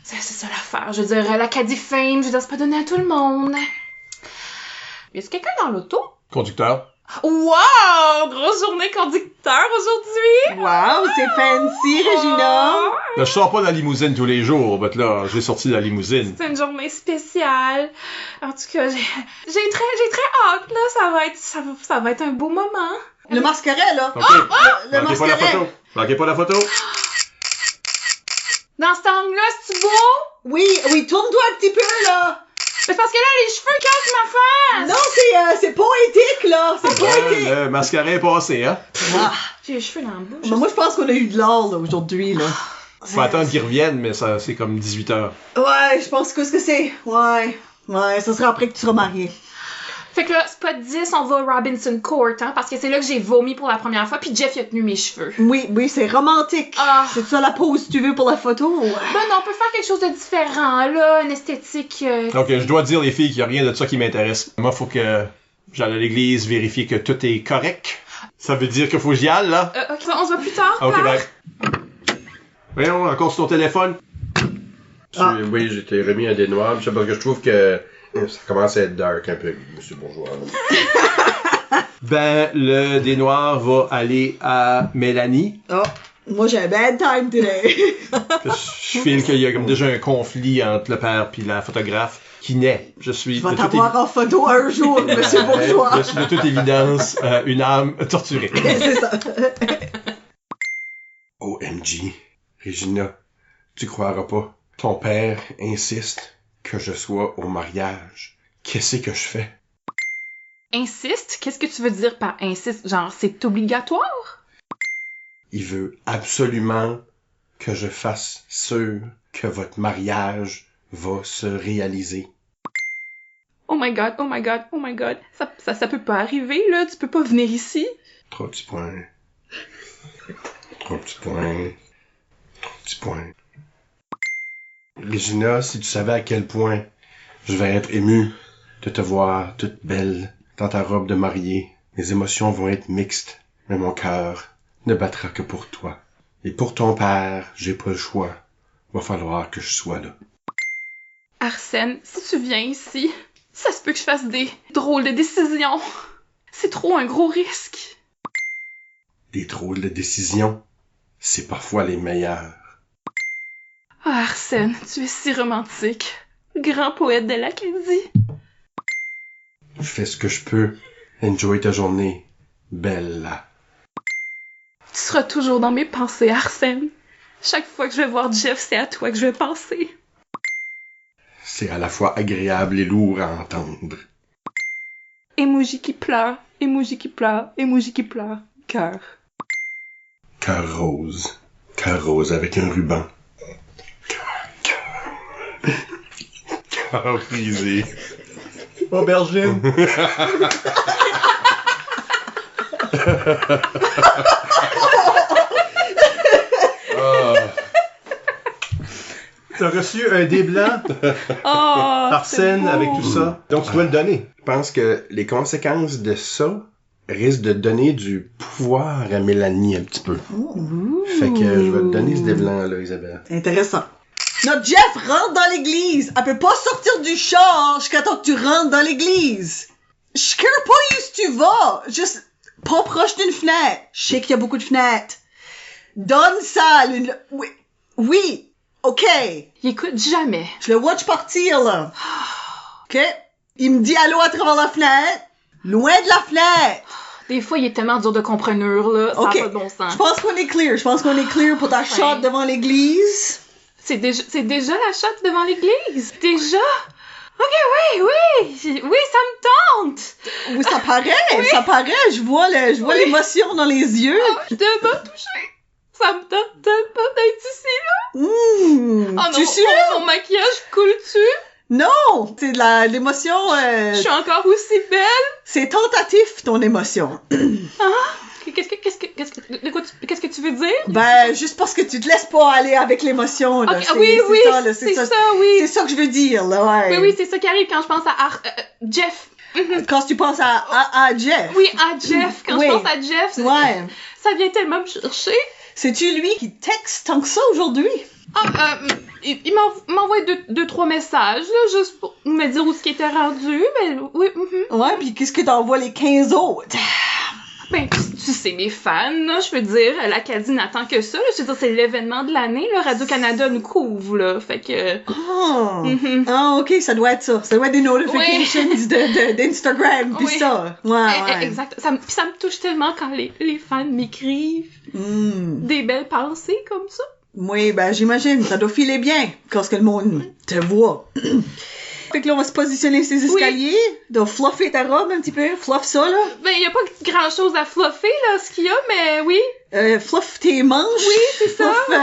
C'est ça l'affaire. Je veux dire, l'Acadie Fame, je veux dire, c'est pas donné à tout le monde. Y a-t-il quelqu'un dans l'auto? Conducteur. Wow! Grosse journée conducteur aujourd'hui! Wow, c'est fancy, Regina. Là, je sors pas de la limousine tous les jours, mais là, j'ai sorti de la limousine. C'est une journée spéciale. En tout cas, j'ai très hâte, là. Ça va être un beau moment. Le mascaret, là. OK. Le Manquez pas la mascaret. photo. Manquez pas la photo. Dans cet angle-là, c'est-tu beau? Oui, tourne-toi un petit peu, là. C'est parce que là, les cheveux cachent ma face! Non, c'est poétique, là. C'est poétique. Le mascaret est passé, hein. Ah. J'ai les cheveux dans la bouche. Ben, moi, je pense qu'on a eu de l'or, là, aujourd'hui, là. Faut attendre qu'ils reviennent, mais ça, c'est comme 18 heures. Ouais, je pense que ce que c'est. Ouais, ça sera après que tu seras marié. Fait que là, spot 10, on va à Robinson Court, hein, parce que c'est là que j'ai vomi pour la première fois, puis Jeff, il a tenu mes cheveux. Oui, c'est romantique. Ah. C'est ça la pose que tu veux pour la photo? Ben non, on peut faire quelque chose de différent, là, une esthétique... Donc, je dois dire, les filles, qu'il y a rien de ça qui m'intéresse. Moi, faut que j'aille à l'église vérifier que tout est correct. Ça veut dire qu'il faut que j'y aille, là? Ok, on se voit plus tard, OK, Père. bye. Voyons, encore sur ton téléphone. Ah. Oui, j'étais remis un dénoir, c'est parce que je trouve que ça commence à être dark un peu, monsieur Bourgeois. Ben, le dénoir va aller à Mélanie. Oh, moi j'ai un bad time today. Je file qu'il y a comme déjà un conflit entre le père puis la photographe qui naît. Je suis Je vais de toute t'avoir en photo un jour, monsieur Bourgeois. Je suis de toute évidence une âme torturée. C'est ça. OMG, Regina, tu croiras pas. Ton père insiste que je sois au mariage. Qu'est-ce que je fais? Insiste? Qu'est-ce que tu veux dire par insiste? Genre, c'est obligatoire? Il veut absolument que je fasse sûr que votre mariage va se réaliser. Oh my god, oh my god, oh my god. Ça peut pas arriver, là. Tu peux pas venir ici. Trois petits points. Trois petits points. Trois petits points. Regina, si tu savais à quel point je vais être ému de te voir toute belle dans ta robe de mariée, mes émotions vont être mixtes, mais mon cœur ne battra que pour toi. Et pour ton père, j'ai pas le choix. Va falloir que je sois là. Arsène, si tu viens ici, ça se peut que je fasse des drôles de décisions. C'est trop un gros risque. Des drôles de décisions, c'est parfois les meilleures. Ah, Arsène, tu es si romantique. Grand poète de l'Acadie. Je fais ce que je peux. Enjoy ta journée, Bella. Tu seras toujours dans mes pensées, Arsène. Chaque fois que je vais voir Jeff, c'est à toi que je vais penser. C'est à la fois agréable et lourd à entendre. Emoji qui pleure, emoji qui pleure, emoji qui pleure. Cœur. Cœur rose. Cœur rose avec un ruban. Cœur brisé. Aubergine. T'as reçu un dé blanc, Oh, Arsène, avec tout ça. Donc, tu dois le donner. Je pense que les conséquences de ça risquent de donner du pouvoir à Mélanie un petit peu. Fait que je vais te donner ce dé blanc-là, Isabelle. Intéressant. Notre Jeff rentre dans l'église. Elle peut pas sortir du char jusqu'à temps que tu rentres dans l'église. Je care pas où tu vas. Juste pas proche d'une fenêtre. Je sais qu'il y a beaucoup de fenêtres. Donne ça. Oui. Oui. OK. Il écoute jamais. Je le watch partir, là. OK? Il me dit allô à travers la fenêtre. Loin de la fenêtre. Des fois, il est tellement dur de compreneur, là. Ça OK. n'a pas de bon sens. Je pense qu'on est clear. Je pense qu'on est clear pour ta shot devant l'église. C'est déjà la shot devant l'église. Déjà? Ok, oui, ça me tente. Oui, ça paraît. Ça paraît. Je vois l'émotion dans les yeux. Oh, je te m'as touché. Ça me tente tellement d'être ici, là. Oh non, Tu sûr? Mon maquillage coule-tu? Non! C'est de l'émotion, Je suis encore aussi belle. c'est tentatif, ton émotion. Qu'est-ce que tu veux dire? Ben, juste parce que tu te laisses pas aller avec l'émotion, là. Ok, oui, ça, là, c'est ça, oui. C'est ça que je veux dire, là, ouais. Oui, c'est ça qui arrive quand je pense à Jeff. Quand tu penses à Jeff. Oui, à Jeff. Quand Oui. je pense à Jeff, Ouais. ça vient tellement me chercher. C'est-tu lui qui texte tant que ça aujourd'hui? Il m'envoie deux, trois messages, là, juste pour me dire où ce qui était rendu, mais oui. Ouais, pis qu'est-ce que t'envoies les 15 autres? Ben, tu sais, mes fans, là, je veux dire, l'Acadie n'attend que ça, là, je veux dire, c'est l'événement de l'année, là, Radio-Canada nous couvre, là, fait que... Ah, ok, ça doit être ça. Ça doit être des notifications d'Instagram, pis Oui. ça. Ouais. Exact. Puis ça me touche tellement quand les fans m'écrivent des belles pensées comme ça. Oui, ben j'imagine, ça doit filer bien quand ce que le monde te voit. Fait que là, on va se positionner sur ces escaliers, de fluffer ta robe un petit peu, fluff ça, là. Ben, y a pas grand-chose à fluffer, là, ce qu'il y a, mais oui. Fluff tes manches. Oui, c'est ça. Fluff,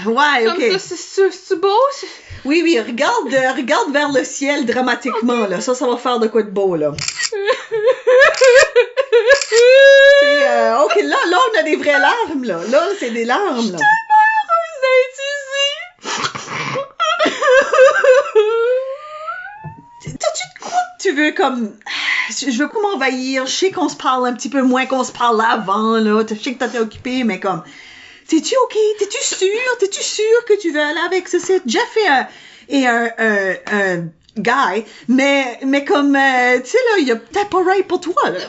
ouais, Comme ok. ça, c'est beau. Oui, regarde vers le ciel dramatiquement, là. Ça va faire de quoi de beau, là. Ok, là, on a des vraies larmes, là. Là, c'est des larmes, là. T'as-tu de quoi que tu veux, comme... Je veux pas m'envahir. Je sais qu'on se parle un petit peu moins qu'on se parlait avant, là. Je sais que t'étais occupé, mais comme... T'es-tu ok? T'es-tu sûr? T'es-tu sûr que tu veux aller avec ce site? Jeff est un guy, mais comme... tu sais, là, il a peut-être pas right pour toi, là.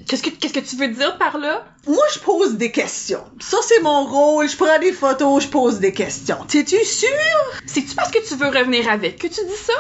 Qu'est-ce que tu veux dire par là? Moi, je pose des questions. Ça, c'est mon rôle. Je prends des photos, je pose des questions. T'es-tu sûr? C'est-tu parce que tu veux revenir avec que tu dis ça?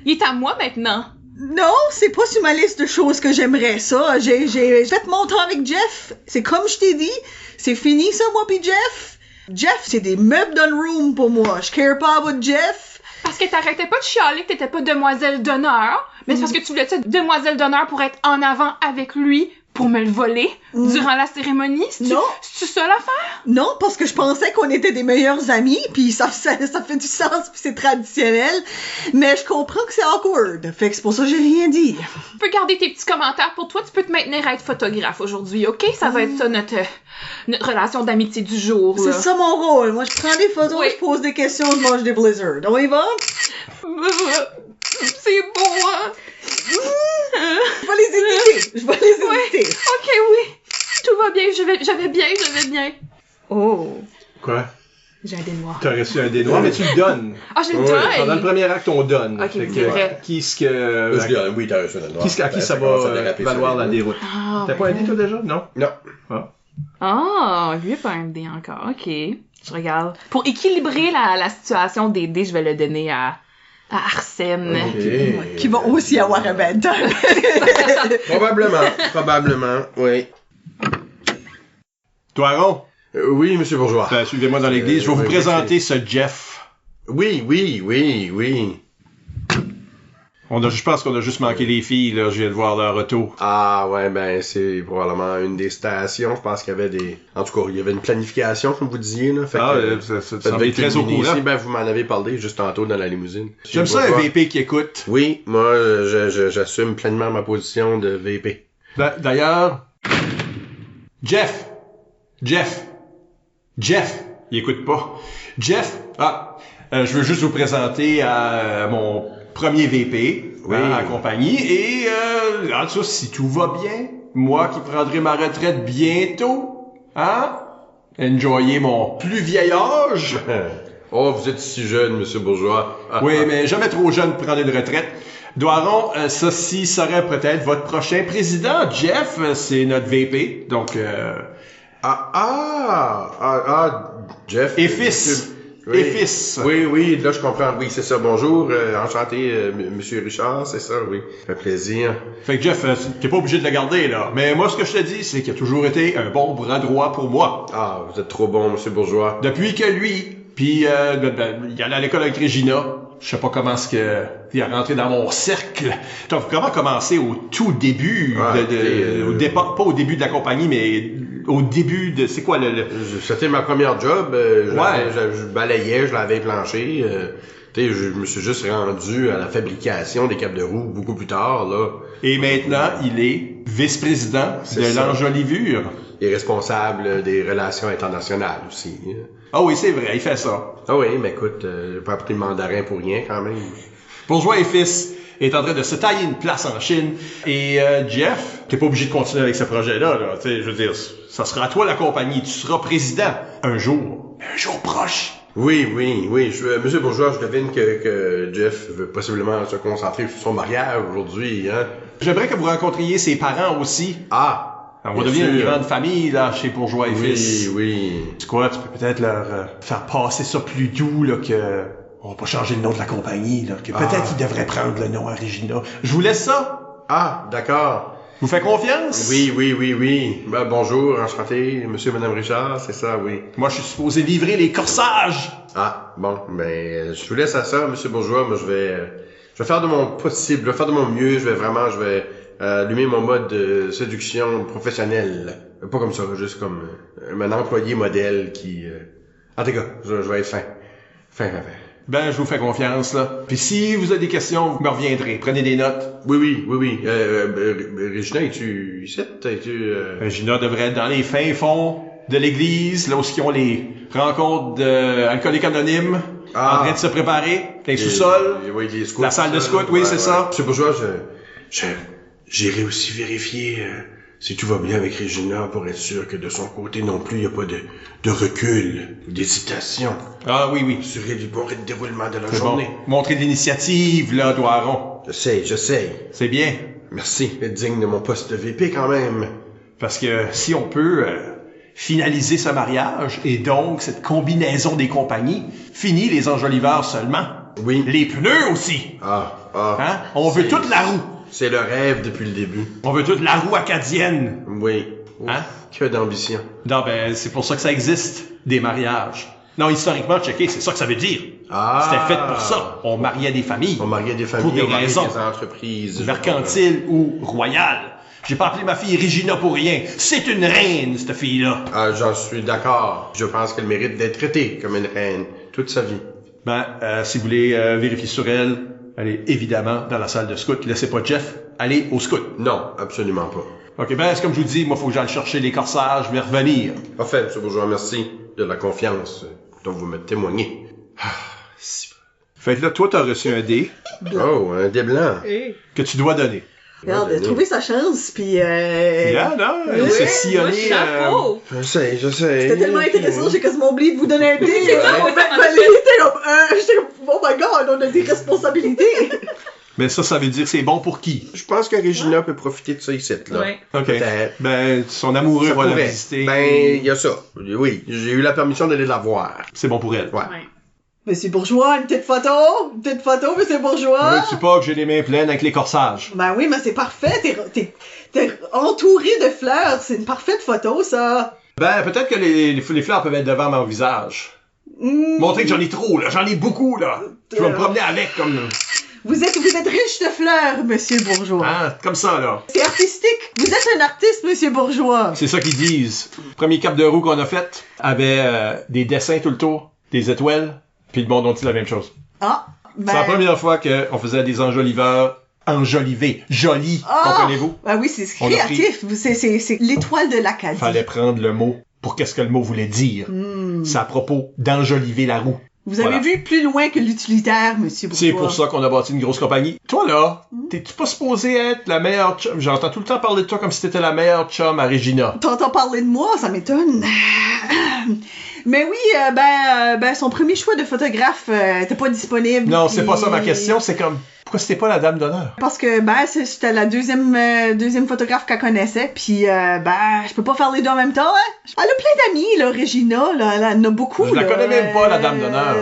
Il est à moi maintenant. Non, c'est pas sur ma liste de choses que j'aimerais ça. J'ai fait mon temps avec Jeff. C'est comme je t'ai dit. C'est fini ça, moi pis Jeff. Jeff, c'est des meubles dans le room pour moi. Je care pas about Jeff. Parce que t'arrêtais pas de chialer que t'étais pas demoiselle d'honneur, mais c'est parce que tu voulais être demoiselle d'honneur pour être en avant avec lui, pour me le voler durant la cérémonie. Non. C'est-tu ça l'affaire? Non, parce que je pensais qu'on était des meilleurs amis, puis ça fait du sens, puis c'est traditionnel. Mais je comprends que c'est awkward. Fait que c'est pour ça que j'ai rien dit. Tu peux garder tes petits commentaires pour toi, tu peux te maintenir à être photographe aujourd'hui, ok? Ça va être ça notre relation d'amitié du jour. C'est là. ça mon rôle. Moi, je prends des photos, Oui. je pose des questions, je mange des blizzards. On y va? C'est beau, hein? Je vais les imiter. Oui. Ok, oui. Tout va bien, je vais bien. Oh. Quoi? J'ai un dé noir. T'as reçu un dé noir, mais tu le donnes. Ah, je le Ouais. donne! Pendant le premier acte, on donne. Ok, Fait c'est que, vrai. qui est-ce que... Je dis, oui, t'as reçu un noir. à qui ça commence à va déraper valoir sur la les déroute? Ah, T'as pas un dé, toi, déjà? Non? Non. Ah, lui a pas un dé encore. Ok. Je regarde. Pour équilibrer la situation des dés, je vais le donner à Arsène. Ok. Qui vont aussi avoir un bad time. Probablement, oui. Toi, Aaron, Oui, monsieur Bourgeois. suivez-moi dans l'église. Je vais vous oui, présenter ce Jeff. Oui. Je pense qu'on a juste manqué les filles, là. Je viens de voir leur retour. Ah, ouais, ben, c'est probablement une des stations. Je pense qu'il y avait en tout cas, il y avait une planification, comme vous disiez, là. Fait que, ça devait devait être très au illuminé courant. ici. Ben, vous m'en avez parlé juste tantôt dans la limousine. J'aime ça, un VP qui écoute. Oui, moi, j'assume pleinement ma position de VP. D'ailleurs, Jeff, il écoute pas. Jeff, Je veux juste vous présenter à mon premier VP à la compagnie. Et en tout cas, si tout va bien, moi qui prendrai ma retraite bientôt, enjoyer mon plus vieil âge. Oh, vous êtes si jeune, monsieur Bourgeois. Oui, mais jamais trop jeune pour prendre une retraite. Doiron, ceci serait peut-être votre prochain président. Jeff, c'est notre VP, donc... Jeff. Et fils. Oui. Et fils. Oui, là je comprends. Oui, c'est ça. Bonjour, enchanté, monsieur Richard, c'est ça, oui. Ça fait plaisir. Fait que Jeff, t'es pas obligé de le garder, là. Mais moi, ce que je te dis, c'est qu'il a toujours été un bon bras droit pour moi. Ah, vous êtes trop bon, monsieur Bourgeois. Depuis que lui, puis il allait à l'école avec Regina, je sais pas comment est-ce que il est rentré dans mon cercle. T'as vraiment commencé au tout début, au départ, pas au début de la compagnie, mais au début de, c'est quoi C'était ma première job. Je balayais, je lavais les planchers. Je me suis juste rendu à la fabrication des câbles de roue beaucoup plus tard, là. Et maintenant, il est vice-président de l'enjolivure. Il est responsable des relations internationales aussi. Ah oui, c'est vrai, il fait ça. Ah oui, mais écoute, j'ai pas appris le mandarin pour rien quand même. Bourgeois et fils est en train de se tailler une place en Chine. Et Jeff, t'es pas obligé de continuer avec ce projet-là. Là. Je veux dire, ça sera à toi la compagnie. Tu seras président un jour. Un jour proche. Oui. Monsieur Bourgeois, je devine que Jeff veut possiblement se concentrer sur son mariage aujourd'hui, hein? J'aimerais que vous rencontriez ses parents aussi. On va devenir une grande famille, là, chez Bourgeois et fils. Oui. C'est quoi, tu peux peut-être leur faire passer ça plus doux, là, que... On va pas changer le nom de la compagnie, là, que peut-être ils devraient prendre le nom Regina. Je vous laisse ça. D'accord. Vous faites confiance? Oui. Ben, bonjour, enchanté, monsieur et madame Richard, c'est ça, oui. Moi, je suis supposé livrer les corsages. Bon, ben, je vous laisse à ça, monsieur Bourgeois. Moi, je vais faire de mon possible, je vais faire de mon mieux, je vais allumer mon mode de séduction professionnelle. Pas comme ça, juste comme un employé modèle qui... En tout cas, je vais être fin. Ben, je vous fais confiance, là. Puis si vous avez des questions, vous me reviendrez. Prenez des notes. Oui. Regina, es-tu ici? Regina devrait être dans les fins fonds de l'église, là où ils ont les rencontres d'alcooliques anonymes, en train de se préparer, les sous-sols, les scouts, la salle de scout, c'est ça. Monsieur Bourgeois, j'irai aussi vérifier si tout va bien avec Regina pour être sûr que de son côté non plus, il n'y a pas de recul ou d'hésitation. Oui. Assurer du bon déroulement de la journée. Bon. Montrer de l'initiative, là, Doiron. Je sais. C'est bien. Merci. Être digne de mon poste de VP quand même. Parce que si on peut finaliser ce mariage et donc cette combinaison des compagnies, fini les enjoliveurs seulement. Oui. Les pneus aussi. On veut toute la roue. C'est le rêve depuis le début. On veut toute la roue acadienne. Oui. Que d'ambition. Non, c'est pour ça que ça existe, des mariages. Non, historiquement, checké, c'est ça que ça veut dire. C'était fait pour ça. On mariait des familles. Pour des raisons. Des entreprises. Mercantiles ou royales. J'ai pas appelé ma fille Regina pour rien. C'est une reine, cette fille-là. J'en suis d'accord. Je pense qu'elle mérite d'être traitée comme une reine toute sa vie. Si vous voulez vérifier sur elle, elle est évidemment dans la salle de scout. Laissez pas Jeff aller au scout. Non, absolument pas. OK, c'est comme je vous dis, moi, faut que j'aille chercher les corsages, je vais revenir. Parfait, M. Bourgeois, merci de la confiance dont vous me témoignez. Fait que là, toi, t'as reçu un dé. Un dé blanc. Que tu dois donner. Regarde, trouver sa chance, puis... Il s'est sillonné... Chapeau! Je sais. C'était tellement intéressant, j'ai quasiment oublié de vous donner un dé. J'étais comme, oh my god, on a des responsabilités. Mais ça veut dire c'est bon pour qui? Je pense que Regina peut profiter de ça ici, là. Ouais. OK. Peut-être. Son amoureux va la visiter. Il y a ça. Oui, j'ai eu la permission d'aller la voir. C'est bon pour elle. Ouais. Monsieur Bourgeois, une petite photo, Monsieur Bourgeois. Veux-tu pas que j'ai les mains pleines avec les corsages? Ben oui, mais c'est parfait, t'es entouré de fleurs, c'est une parfaite photo, ça. Peut-être que les fleurs peuvent être devant mon visage. Montrer que j'en ai trop, là. J'en ai beaucoup, là. Je vais me promener avec, comme... Vous êtes riche de fleurs, Monsieur Bourgeois. Comme ça, là. C'est artistique. Vous êtes un artiste, Monsieur Bourgeois. C'est ça qu'ils disent. Le premier cap de roue qu'on a fait avait des dessins tout le tour, des étoiles, puis le monde ont dit la même chose. C'est la première fois qu'on faisait des enjoliveurs enjolivés. Jolis, comprenez-vous? Oui, c'est créatif. C'est l'étoile de l'Acadie. Fallait prendre le mot pour qu'est-ce que le mot voulait dire. C'est à propos d'enjoliver la roue. Vous avez Voilà. vu plus loin que l'utilitaire, monsieur Bourgeois. C'est pour ça qu'on a bâti une grosse compagnie. Toi, là, t'es-tu pas supposé être la meilleure chum? J'entends tout le temps parler de toi comme si t'étais la meilleure chum à Regina. T'entends parler de moi, ça m'étonne. Mais oui, son premier choix de photographe était pas disponible. Non, puis- c'est pas ça ma question, c'est comme, pourquoi c'était pas la dame d'honneur? Parce que, c'était la deuxième photographe qu'elle connaissait, puis, je peux pas faire les deux en même temps, hein. Elle a plein d'amis, là, Regina, là, elle en a beaucoup, Je la là. connais même pas, la dame d'honneur.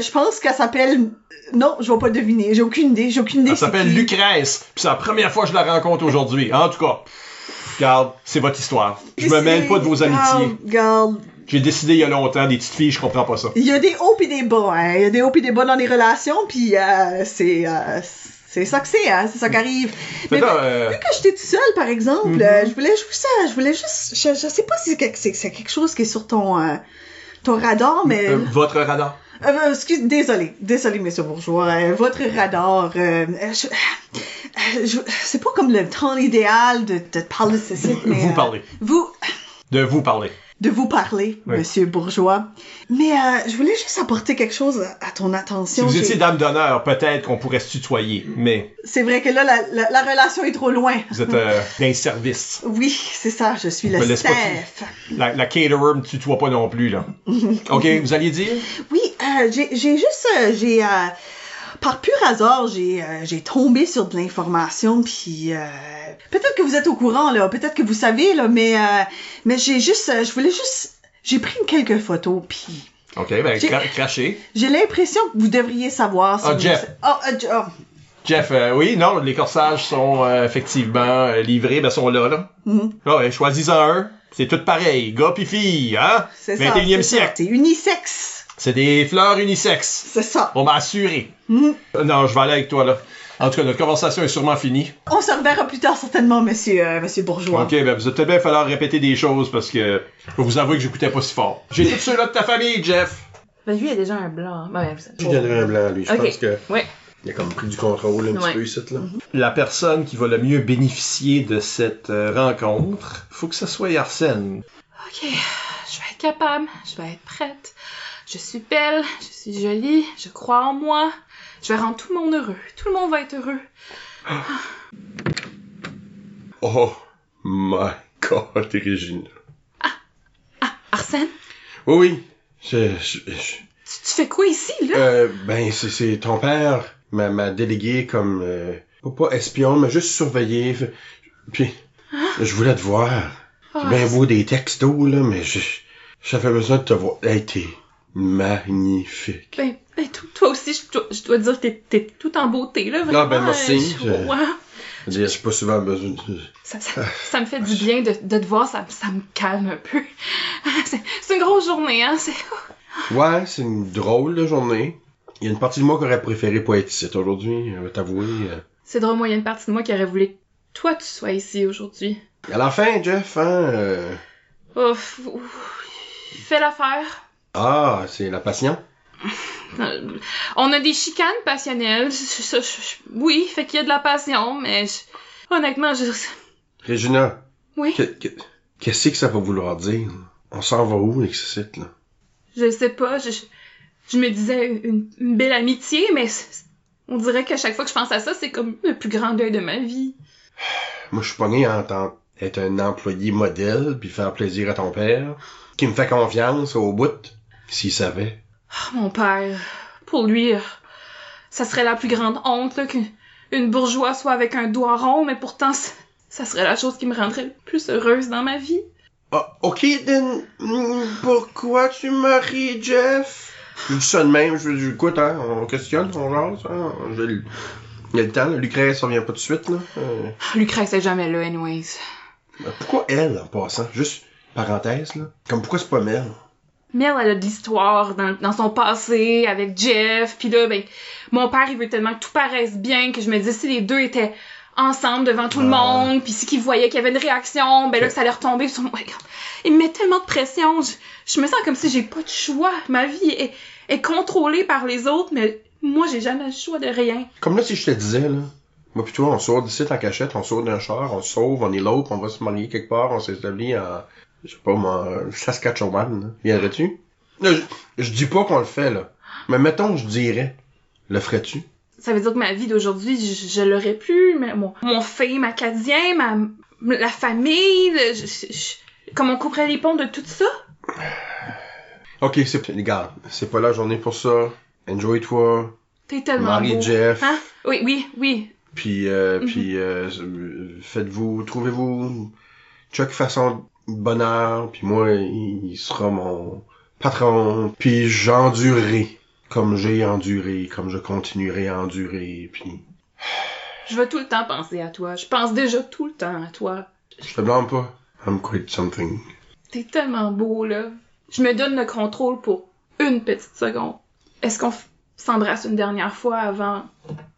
Je pense qu'elle s'appelle... Non, je vais pas deviner, j'ai aucune idée. Elle s'appelle c'est qui. Lucrèce, puis c'est la première fois que je la rencontre aujourd'hui. En tout cas, regarde, c'est votre histoire. Je me mêle pas de vos amitiés. Regarde. J'ai décidé il y a longtemps, des petites filles, je comprends pas ça. Il y a des hauts pis des bas, hein. Il y a des hauts pis des bas dans les relations, pis c'est ça que c'est, hein. C'est ça qui arrive. Mais là, vu que j'étais toute seule, par exemple, je voulais juste, je sais pas si c'est quelque chose qui est sur ton radar, mais... votre radar. Désolé, monsieur Bourgeois, votre radar, c'est pas comme le temps idéal de te parler de ceci, mais... Vous parlez. De vous parler. De vous parler, Oui. monsieur Bourgeois. Mais je voulais juste apporter quelque chose à ton Si attention. vous étiez dame d'honneur, peut-être qu'on pourrait se tutoyer, mais C'est vrai que là, la relation est trop loin. vous êtes d'un service. Oui, c'est ça, je suis le Me laisse pas chef. La caterer me tutoie pas non plus, là. OK, vous alliez dire? Oui, par pur hasard, j'ai tombé sur de l'information, puis peut-être que vous êtes au courant, là, peut-être que vous savez, là, mais j'ai pris quelques photos, puis OK, ben, J'ai- craché. j'ai l'impression que vous devriez savoir si Ah, vous... Jeff. Jeff, oui, non, les corsages sont effectivement livrés, ben, sont là. Mhm. Ah ouais, choisis-en un. C'est tout pareil, gars pis filles, hein? C'est ça, 21e c'est ça. siècle. C'est unisexe. C'est des fleurs unisexes. C'est ça. On m'a assuré. Mhm. Non, je vais aller avec toi, là. En tout cas, notre conversation est sûrement finie. On se reverra plus tard, certainement, monsieur Bourgeois. OK, ben, vous allez peut-être bien falloir répéter des choses parce que, faut vous avouer que j'écoutais pas si fort. J'ai tous ceux-là de ta famille, Jeff. Ben, lui, il a déjà un blanc. Ben, Je donnerais un blanc à lui. Je Ok. pense que Ouais. il a comme pris du contrôle un Ouais. petit peu ici, là. La personne qui va le mieux bénéficier de cette rencontre, faut que ce soit Arsène. Ok, je vais être capable, je vais être prête. Je suis belle, je suis jolie, je crois en moi. Je vais rendre tout le monde heureux. Tout le monde va être heureux. Oh my God, Regina. Arsène, Oui, oui. tu fais quoi ici, là? C'est ton père m'a délégué comme, pas espion, mais juste surveillé. Puis, je voulais te voir. C'est bien beau des textos, là, mais j'avais besoin de te voir. Hey, t'es magnifique. Ben, toi aussi, je dois dire que t'es tout en beauté, là, vraiment. Ah, ben, merci. Ouais. Je veux dire, j'ai pas souvent besoin de... Ça me fait du bien de te voir, ça me calme un peu. C'est une grosse journée, hein? Ouais, c'est une drôle de journée. Il y a une partie de moi qui aurait préféré pas être ici aujourd'hui, je vais t'avouer. C'est drôle, moi, il y a une partie de moi qui aurait voulu que toi, tu sois ici aujourd'hui. À la fin, Jeff, hein... Ouf, fais l'affaire. Ah, c'est la passion? On a des chicanes passionnelles. Oui, fait qu'il y a de la passion, mais honnêtement, Regina, oui, qu'est-ce que ça va vouloir dire? On s'en va où avec ce site, là? je sais pas. Je me disais une belle amitié, mais on dirait qu'à chaque fois que je pense à ça, c'est comme le plus grand deuil de ma vie. Moi, je suis pogné en tant être un employé modèle, puis faire plaisir à ton père, qui me fait confiance au bout, s'il savait. Oh, mon père, pour lui, ça serait la plus grande honte là, qu'une bourgeoise soit avec un doigt rond, mais pourtant, ça serait la chose qui me rendrait le plus heureuse dans ma vie. Ah, ok, then, pourquoi tu maries Jeff? Je dis ça de même, écoute, hein, on questionne, on jase, hein, il y a le temps, là, Lucrèce revient pas tout de suite, là. Lucrèce est jamais là, anyways. Pourquoi elle, en passant? Juste, parenthèse, là. Comme pourquoi c'est pas Mel? Mel, elle a de l'histoire dans son passé avec Jeff, pis là, ben, mon père, il veut tellement que tout paraisse bien que je me disais si les deux étaient ensemble devant tout le monde, pis si qu'il voyait qu'il y avait une réaction, ben là, que ça allait retomber sur moi. Il me met tellement de pression, je me sens comme si j'ai pas de choix. Ma vie est contrôlée par les autres, mais moi, j'ai jamais le choix de rien. Comme là, si je te disais, là, moi pis toi, on sort d'ici en cachette, on sort d'un char, on se sauve, on est l'autre, on va se marier quelque part, on s'établit en, je sais pas moi, Saskatchewan, là. Viendrais-tu? Là, je dis pas qu'on le fait, là. Mais mettons, je dirais, le ferais-tu? Ça veut dire que ma vie d'aujourd'hui, je l'aurais plus, mais mon fame acadien, la famille, comment on couperait les ponts de tout ça? Ok, regarde, c'est pas la journée pour ça. Enjoy-toi. T'es tellement Marie beau. Jeff. Hein? Oui. Puis trouvez-vous Chuck façon bonheur, puis moi, il sera mon patron, puis j'endurerai comme j'ai enduré, comme je continuerai à endurer, puis... Je vais tout le temps penser à toi. Je pense déjà tout le temps à toi. Je te blâme pas. I'm quite something. T'es tellement beau, là. Je me donne le contrôle pour une petite seconde. Est-ce qu'on s'embrasse une dernière fois avant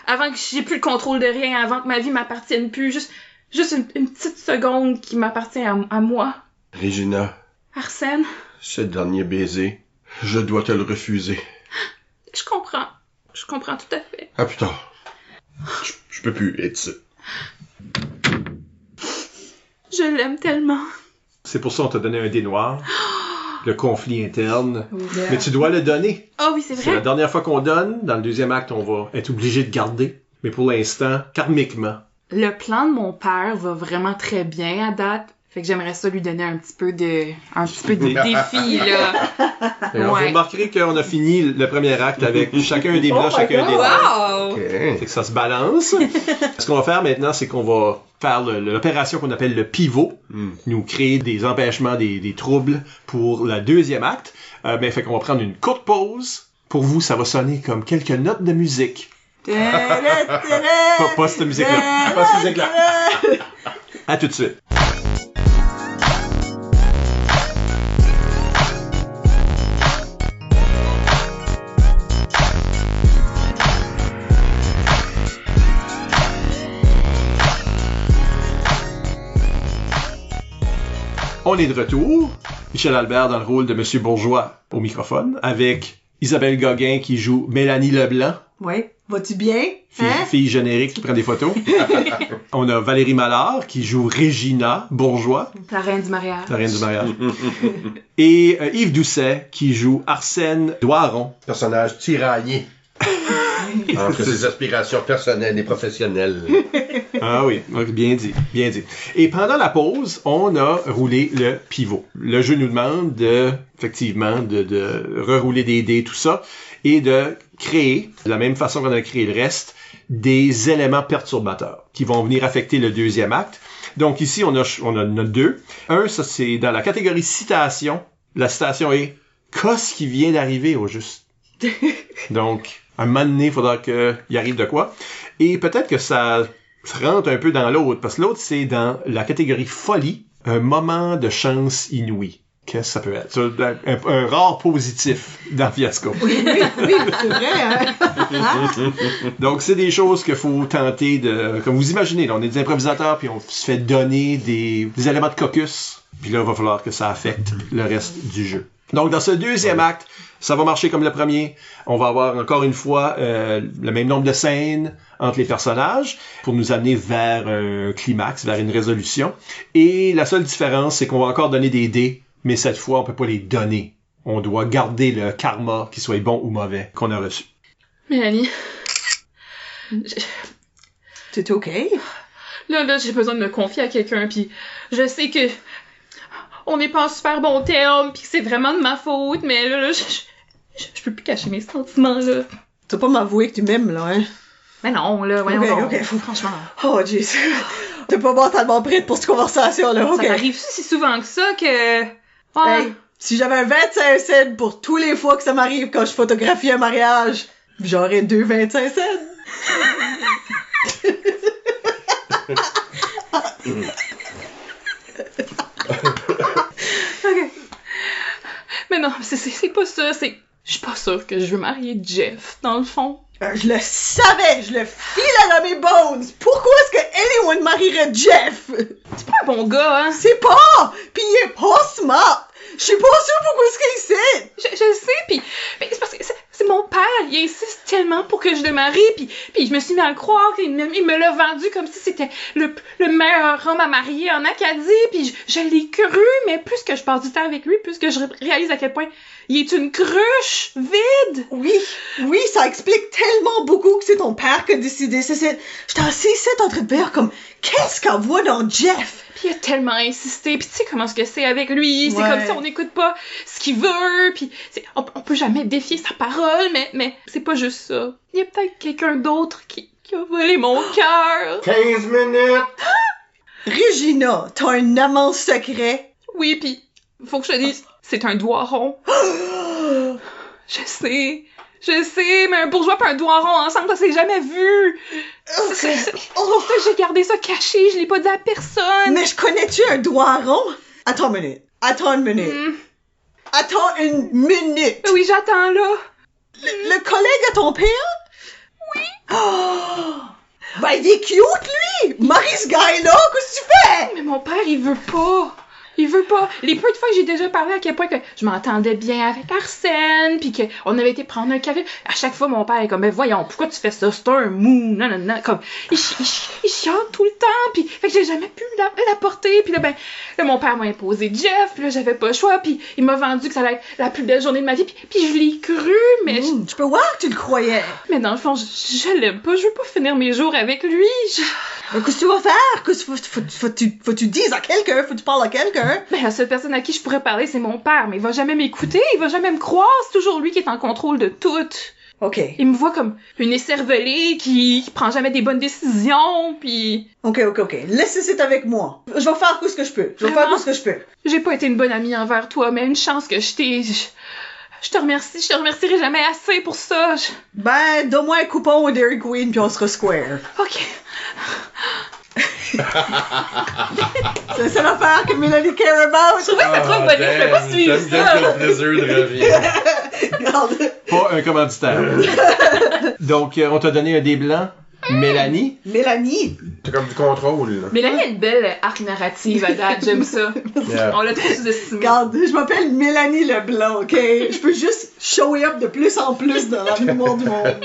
que j'ai plus le contrôle de rien, avant que ma vie m'appartienne plus? Juste une petite seconde qui m'appartient à moi. Regina, Arsène, ce dernier baiser, je dois te le refuser. je comprends. Je comprends tout à fait. À plus tard. Je peux plus être ça. Je l'aime tellement. C'est pour ça qu'on t'a donné un dé noir. Le conflit interne. Yeah. Mais tu dois le donner. Ah oui, c'est C'est la vrai. dernière fois qu'on donne. Dans le deuxième acte, on va être obligé de garder. Mais pour l'instant, karmiquement. Le plan de mon père va vraiment très bien à date. Fait que j'aimerais ça lui donner un petit peu de défi, là. Et Vous Ouais. remarquerez qu'on a fini le premier acte avec chacun un des blancs, Oh my chacun un des God. noirs. Wow! Ok. Fait que ça se balance. Ce qu'on va faire maintenant, c'est qu'on va faire l'opération qu'on appelle le pivot. Nous créer des empêchements, des troubles pour le deuxième acte. Fait qu'on va prendre une courte pause. Pour vous, ça va sonner comme quelques notes de musique. Pas cette musique-là. Pas cette musique-là. À tout de suite. On est de retour. Michel Albert dans le rôle de Monsieur Bourgeois au microphone, avec Isabelle Gauguin qui joue Mélanie Leblanc, Ouais. Vas-tu bien? fille générique qui prend des photos. On a Valérie Mallard qui joue Regina Bourgeois, La reine du mariage. la reine du mariage. Et Yves Doucet qui joue Arsène Doiron. Personnage tiraillé. Entre ses aspirations personnelles et professionnelles. Ah oui, bien dit, bien dit. Et pendant la pause, on a roulé le pivot. Le jeu nous demande effectivement, de rerouler des dés, tout ça, et de créer, de la même façon qu'on a créé le reste, des éléments perturbateurs qui vont venir affecter le deuxième acte. Donc ici, on a deux. Un, ça c'est dans la catégorie citation. La citation est « Qu'est-ce qui vient d'arriver au juste? » Donc, un moment donné, il faudra qu'il arrive de quoi. Et peut-être que ça rentre un peu dans l'autre, parce que l'autre, c'est dans la catégorie folie, un moment de chance inouïe. Qu'est-ce que ça peut être? C'est un rare positif dans Fiasco. Oui, c'est vrai, hein? Donc, c'est des choses qu'il faut tenter de... Comme vous imaginez, là, on est des improvisateurs, puis on se fait donner des éléments de caucus, puis là, il va falloir que ça affecte le reste du jeu. Donc, dans ce deuxième acte, ça va marcher comme le premier. On va avoir encore une fois le même nombre de scènes entre les personnages pour nous amener vers un climax, vers une résolution. Et la seule différence, c'est qu'on va encore donner des dés, mais cette fois, on peut pas les donner. On doit garder le karma, qu'il soit bon ou mauvais, qu'on a reçu. Mélanie, C'est OK? là, j'ai besoin de me confier à quelqu'un, puis je sais que on n'est pas en super bon terme, puis que c'est vraiment de ma faute, mais là, je peux plus cacher mes sentiments, là. Tu vas pas m'avouer que tu m'aimes, là, hein? Mais non, là, voyons donc. Ok. Franchement, Oh, Jésus. T'es pas mentalement prête pour cette conversation-là, OK? ça t'arrive si souvent que ça que... Ah, Hey, si j'avais un 25 cents pour tous les fois que ça m'arrive quand je photographie un mariage, j'aurais 2 25 cents. ok. Mais non, c'est pas ça, c'est... Je suis pas sûre que je veux marier Jeff, dans le fond. Je le savais, je le filais dans mes bones. Pourquoi est-ce que anyone marierait Jeff? C'est pas un bon gars, hein? C'est pas! Pis il est pas smart! Je suis pas sûre pourquoi est-ce qu'il sait! Je le sais, pis c'est parce que C'est mon père, il insiste tellement pour que je le marie, puis je me suis mis à le croire, il me l'a vendu comme si c'était le meilleur homme à marier en Acadie, puis je l'ai cru, mais plus que je passe du temps avec lui, plus que je réalise à quel point il est une cruche vide. Oui, ça explique tellement beaucoup que c'est ton père qui a décidé. J'étais assise ici en train de faire comme, qu'est-ce qu'on voit dans Jeff? Puis il a tellement insisté, puis tu sais comment ce que c'est avec lui, c'est Ouais. comme si on n'écoute pas ce qu'il veut, puis on peut jamais défier sa parole, mais c'est pas juste ça. Il y a peut-être quelqu'un d'autre qui a volé mon cœur. 15 minutes! Regina, t'as un amant secret. Oui, puis faut que je te dise, c'est un doigt rond. Je sais, mais un bourgeois pis un doigt rond ensemble, ça s'est jamais vu. J'ai gardé ça caché, je l'ai pas dit à personne. Mais je connais-tu un doigt rond? Attends une minute. Attends une minute. Oui, j'attends là. Le collègue à ton père? Oui. Oh! Ben, il est cute, lui! Marie, ce gars-là, qu'est-ce que tu fais? Mais mon père, il veut pas. Il veut pas. Les peu de fois que j'ai déjà parlé à quel point que je m'entendais bien avec Arsène, puis qu'on avait été prendre un café, à chaque fois, mon père est comme, mais voyons, pourquoi tu fais ça? C'est un mou, non, comme, il chiante tout le temps, puis fait que j'ai jamais pu la porter, puis là, mon père m'a imposé Jeff, puis là, j'avais pas le choix, puis il m'a vendu que ça allait être la plus belle journée de ma vie, puis je l'ai cru, mais... Tu peux voir que tu le croyais. Mais dans le fond, je l'aime pas, je veux pas finir mes jours avec lui, Qu'est-ce que tu vas faire? Faut que tu dises à quelqu'un, faut que tu parles à quelqu'un. Ben, la seule personne à qui je pourrais parler, c'est mon père, mais il va jamais m'écouter, il va jamais me croire, c'est toujours lui qui est en contrôle de tout. OK. Il me voit comme une écervelée qui prend jamais des bonnes décisions, puis... OK. Laisse ça avec moi. Je vais faire tout ce que je peux. J'ai pas été une bonne amie envers toi, mais une chance que je t'ai... Je te remercierai jamais assez pour ça. Ben, donne-moi un coupon au Dairy Queen, puis on sera square. OK. C'est la seule affaire que Mélanie care about. Je trouvais que c'était trop une bonne idée, je vais pas suivre ça. J'aime le plaisir de revient. Regarde. Pas un commanditaire. Donc, on t'a donné un dé blanc. Mélanie. Mélanie. T'as comme du contrôle, là. Mélanie a une belle arc narrative à date, j'aime ça. Yeah. On l'a trop sous-estimé. Regarde, je m'appelle Mélanie Leblanc, OK? Je peux juste show up de plus en plus dans la mémoire du monde.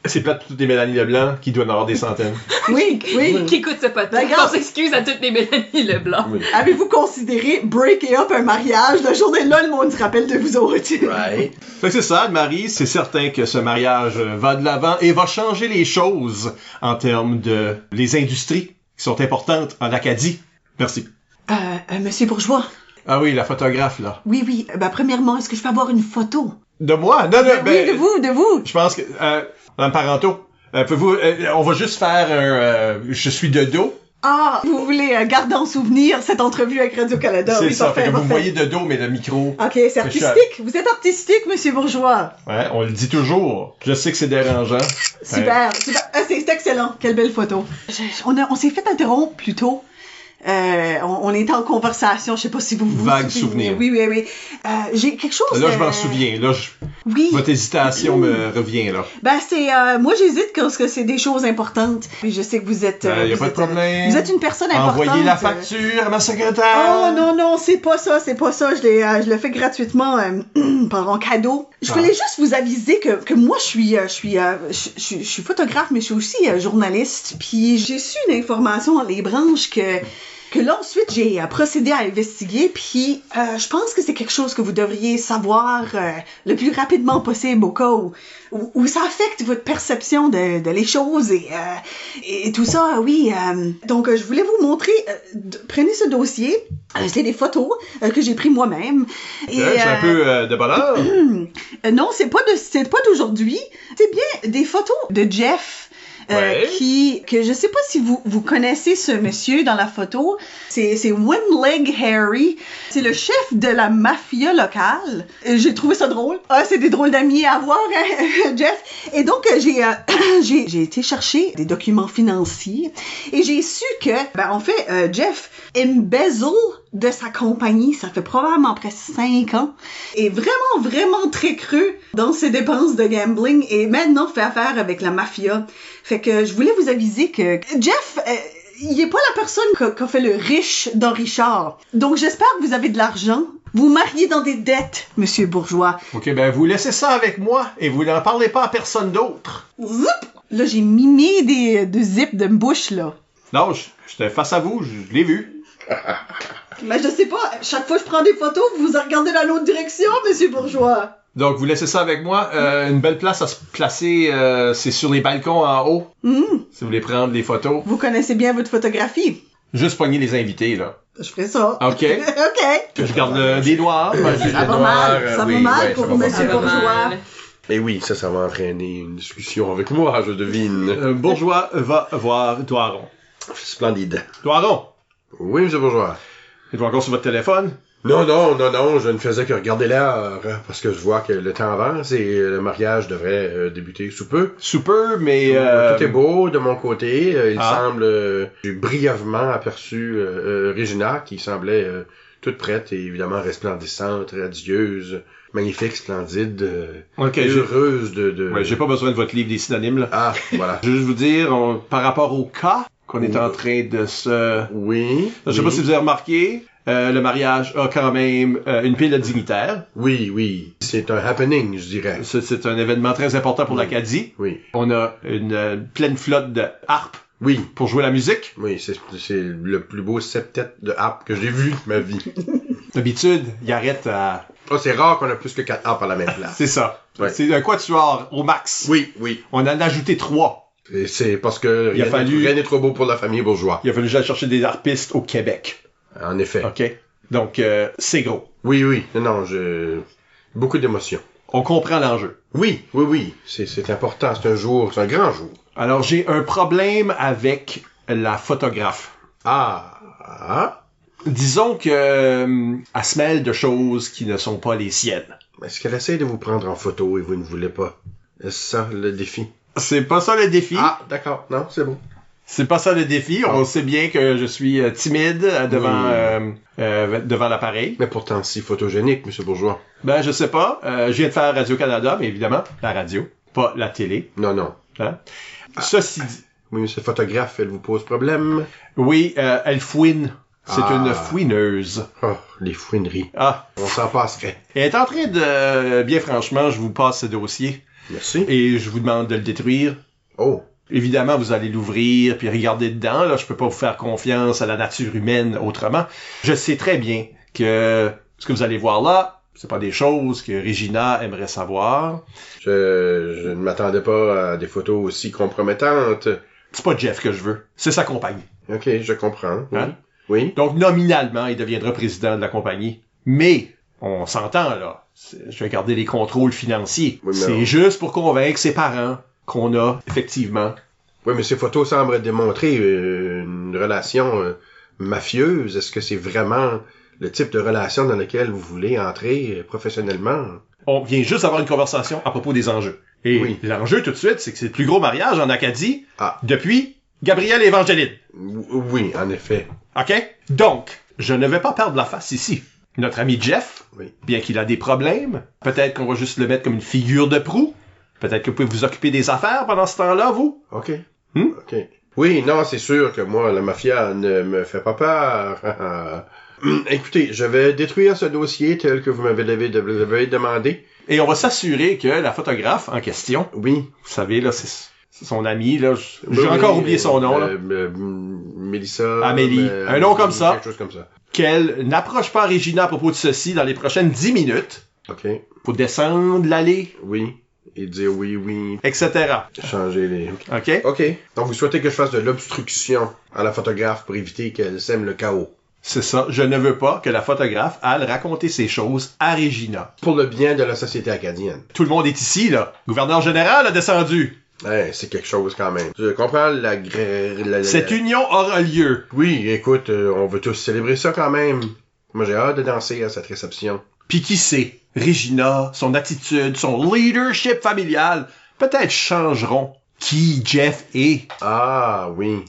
C'est plate toutes les Mélanie Leblanc qui doivent en avoir des centaines. Oui. Qui écoute ce podcast. Regarde. On s'excuse à toutes les Mélanie Leblanc. Oui. Avez-vous considéré breaker up un mariage? La journée-là, le monde se rappelle de vous autres. Right. Fait que c'est ça, Anne-Marie, c'est certain que ce mariage va de l'avant et va changer les choses en termes de les industries qui sont importantes en Acadie. Merci. Monsieur Bourgeois. Ah oui, la photographe, là. Oui. Ben, premièrement, est-ce que je peux avoir une photo? De moi? Non, Oui, de vous. Je pense que... Madame Parenteau, pouvez-vous... on va juste faire un... je suis de dos. Ah, vous voulez garder en souvenir cette entrevue avec Radio-Canada? C'est Oui, ça, parfait, fait que vous me parfait. voyez de dos, mais le micro... OK, c'est artistique. Vous êtes artistique, Monsieur Bourgeois. Ouais, on le dit toujours. Je sais que c'est dérangeant. Super. Ah, c'est excellent. Quelle belle photo. On s'est fait interrompre plus tôt. On était en conversation, je sais pas si vous vous Vague souvenez. souvenir. Oui. J'ai quelque chose. Là, je m'en souviens. Là, Oui. votre hésitation me revient, là. Ben, moi, j'hésite parce que c'est des choses importantes. Puis je sais que vous êtes... Y a pas de problème. Vous êtes une personne importante. Envoyez la facture à ma secrétaire. Oh, non, c'est pas ça. Je le fais gratuitement en cadeau. Je voulais juste vous aviser que moi, je suis photographe, mais je suis aussi journaliste. Puis j'ai su une information dans les branches que là, ensuite, j'ai procédé à investiguer, puis je pense que c'est quelque chose que vous devriez savoir le plus rapidement possible au cas où ça affecte votre perception de les choses et tout ça, oui. Donc, je voulais vous montrer, prenez ce dossier, c'est des photos que j'ai pris moi-même. C'est un peu de bonheur. Non, c'est pas d'aujourd'hui, c'est bien des photos de Jeff. Ouais. Que je sais pas si vous connaissez ce monsieur dans la photo. C'est One Leg Harry. C'est le chef de la mafia locale. J'ai trouvé ça drôle. Ah, c'est des drôles d'amis à avoir, hein, Jeff. Et donc, j'ai été chercher des documents financiers et j'ai su que, en fait, Jeff embezzle de sa compagnie, ça fait probablement presque 5 ans, et vraiment très creux dans ses dépenses de gambling, et maintenant fait affaire avec la mafia. Fait que je voulais vous aviser que Jeff, il est pas la personne qui a fait le riche dans Richard. Donc j'espère que vous avez de l'argent Vous mariez dans des dettes, monsieur Bourgeois. OK, ben vous laissez ça avec moi et vous n'en parlez pas à personne d'autre. Zip! Là, j'ai mimé de zip de bouche, là. Non, j'étais face à vous, je l'ai vu. Mais je sais pas, chaque fois que je prends des photos, vous regardez dans l'autre direction, monsieur Bourgeois. Donc, vous laissez ça avec moi. Une belle place à se placer, c'est sur les balcons en haut. Si vous voulez prendre des photos. Vous connaissez bien votre photographie. Juste pogner les invités, là. Je ferai ça. OK. OK. Que je garde des noirs. Ça va mal pour vous, monsieur Bourgeois. Et oui, ça va entraîner une discussion avec moi, je devine. Bourgeois va voir Doiron. Splendide. Doiron, Oui, monsieur Bourgeois. êtes-vous encore sur votre téléphone? Non, je ne faisais que regarder l'heure, parce que je vois que le temps avance et le mariage devrait débuter sous peu. Sous peu, mais... Tout est beau de mon côté. Il semble... j'ai brièvement aperçu Regina, qui semblait toute prête et évidemment resplendissante, radieuse, magnifique, splendide, heureuse de... Ouais, j'ai pas besoin de votre livre des synonymes, là. Ah, voilà. Je veux juste vous dire, par rapport au cas qu'on est en train de se... Oui. Je sais pas si vous avez remarqué, le mariage a quand même une pile de dignitaires. Oui. C'est un happening, je dirais. C'est un événement très important pour l'Acadie. Oui. On a une pleine flotte de harpes Oui. pour jouer la musique. Oui, c'est le plus beau septet de harpe que j'ai vu de ma vie. D'habitude, il arrête à... Oh, c'est rare qu'on a plus que 4 harpes à la même place. C'est ça. Ouais. C'est un quatuor au max. Oui. On en a ajouté 3. Et c'est parce que rien n'est trop beau pour la famille Bourgeois. Il a fallu que j'aille chercher des harpistes au Québec. En effet. OK? Donc, c'est gros. Oui. Non, beaucoup d'émotions. On comprend l'enjeu. Oui. C'est important. C'est un grand jour. Alors, j'ai un problème avec la photographe. Ah. Disons que elle se mêle de choses qui ne sont pas les siennes. Est-ce qu'elle essaie de vous prendre en photo et vous ne voulez pas? Est-ce ça le défi? C'est pas ça le défi. Ah, d'accord. Non, c'est bon. C'est pas ça le défi. On sait bien que je suis timide devant l'appareil. Mais pourtant si photogénique, monsieur Bourgeois. Ben, je sais pas. Je viens de faire Radio-Canada, mais évidemment, la radio, pas la télé. Non. Hein? Ceci dit... Oui, monsieur le photographe, elle vous pose problème? Oui, elle fouine. C'est une fouineuse. Oh, les fouineries. Ah. On s'en passerait. Elle est en train de... Bien franchement, je vous passe ce dossier. Merci. Et je vous demande de le détruire. Oh. Évidemment, vous allez l'ouvrir puis regarder dedans. Là, je peux pas vous faire confiance à la nature humaine autrement. Je sais très bien que ce que vous allez voir là, c'est pas des choses que Regina aimerait savoir. Je ne m'attendais pas à des photos aussi compromettantes. C'est pas Jeff que je veux. C'est sa compagnie. OK, je comprends. Oui. Hein? Oui. Donc, nominalement, il deviendra président de la compagnie. Mais, on s'entend, là. Je vais garder les contrôles financiers. Oui, c'est juste pour convaincre ses parents qu'on a, effectivement... Oui, mais ces photos semblent démontrer une relation mafieuse. Est-ce que c'est vraiment le type de relation dans lequel vous voulez entrer professionnellement? On vient juste d'avoir une conversation à propos des enjeux. Et l'enjeu, tout de suite, c'est que c'est le plus gros mariage en Acadie depuis Gabriel Évangélide. Oui, en effet. OK? Donc, je ne vais pas perdre la face ici. Notre ami Jeff, bien qu'il a des problèmes, peut-être qu'on va juste le mettre comme une figure de proue. Peut-être que vous pouvez vous occuper des affaires pendant ce temps-là, vous? OK. OK. Oui, non, c'est sûr que moi, la mafia ne me fait pas peur. Écoutez, je vais détruire ce dossier tel que vous m'avez demandé. Et on va s'assurer que la photographe en question, vous savez, là, c'est son ami, là, j'ai encore oublié son nom, là. Mélissa. Amélie. Un nom comme ça. Quelque chose comme ça. Qu'elle n'approche pas Regina à propos de ceci dans les prochaines 10 minutes. OK. Faut descendre l'allée. Oui. Et dire oui. Etc. Changer les... OK? OK. Donc, vous souhaitez que je fasse de l'obstruction à la photographe pour éviter qu'elle sème le chaos. C'est ça. Je ne veux pas que la photographe aille raconter ces choses à Regina. Pour le bien de la société acadienne. Tout le monde est ici, là. Le gouverneur général a descendu. C'est quelque chose quand même. Je comprends Cette union aura lieu. Oui, écoute, on veut tous célébrer ça quand même. Moi, j'ai hâte de danser à cette réception. Puis qui sait, Regina, son attitude, son leadership familial, peut-être changeront qui Jeff est. Ah, oui.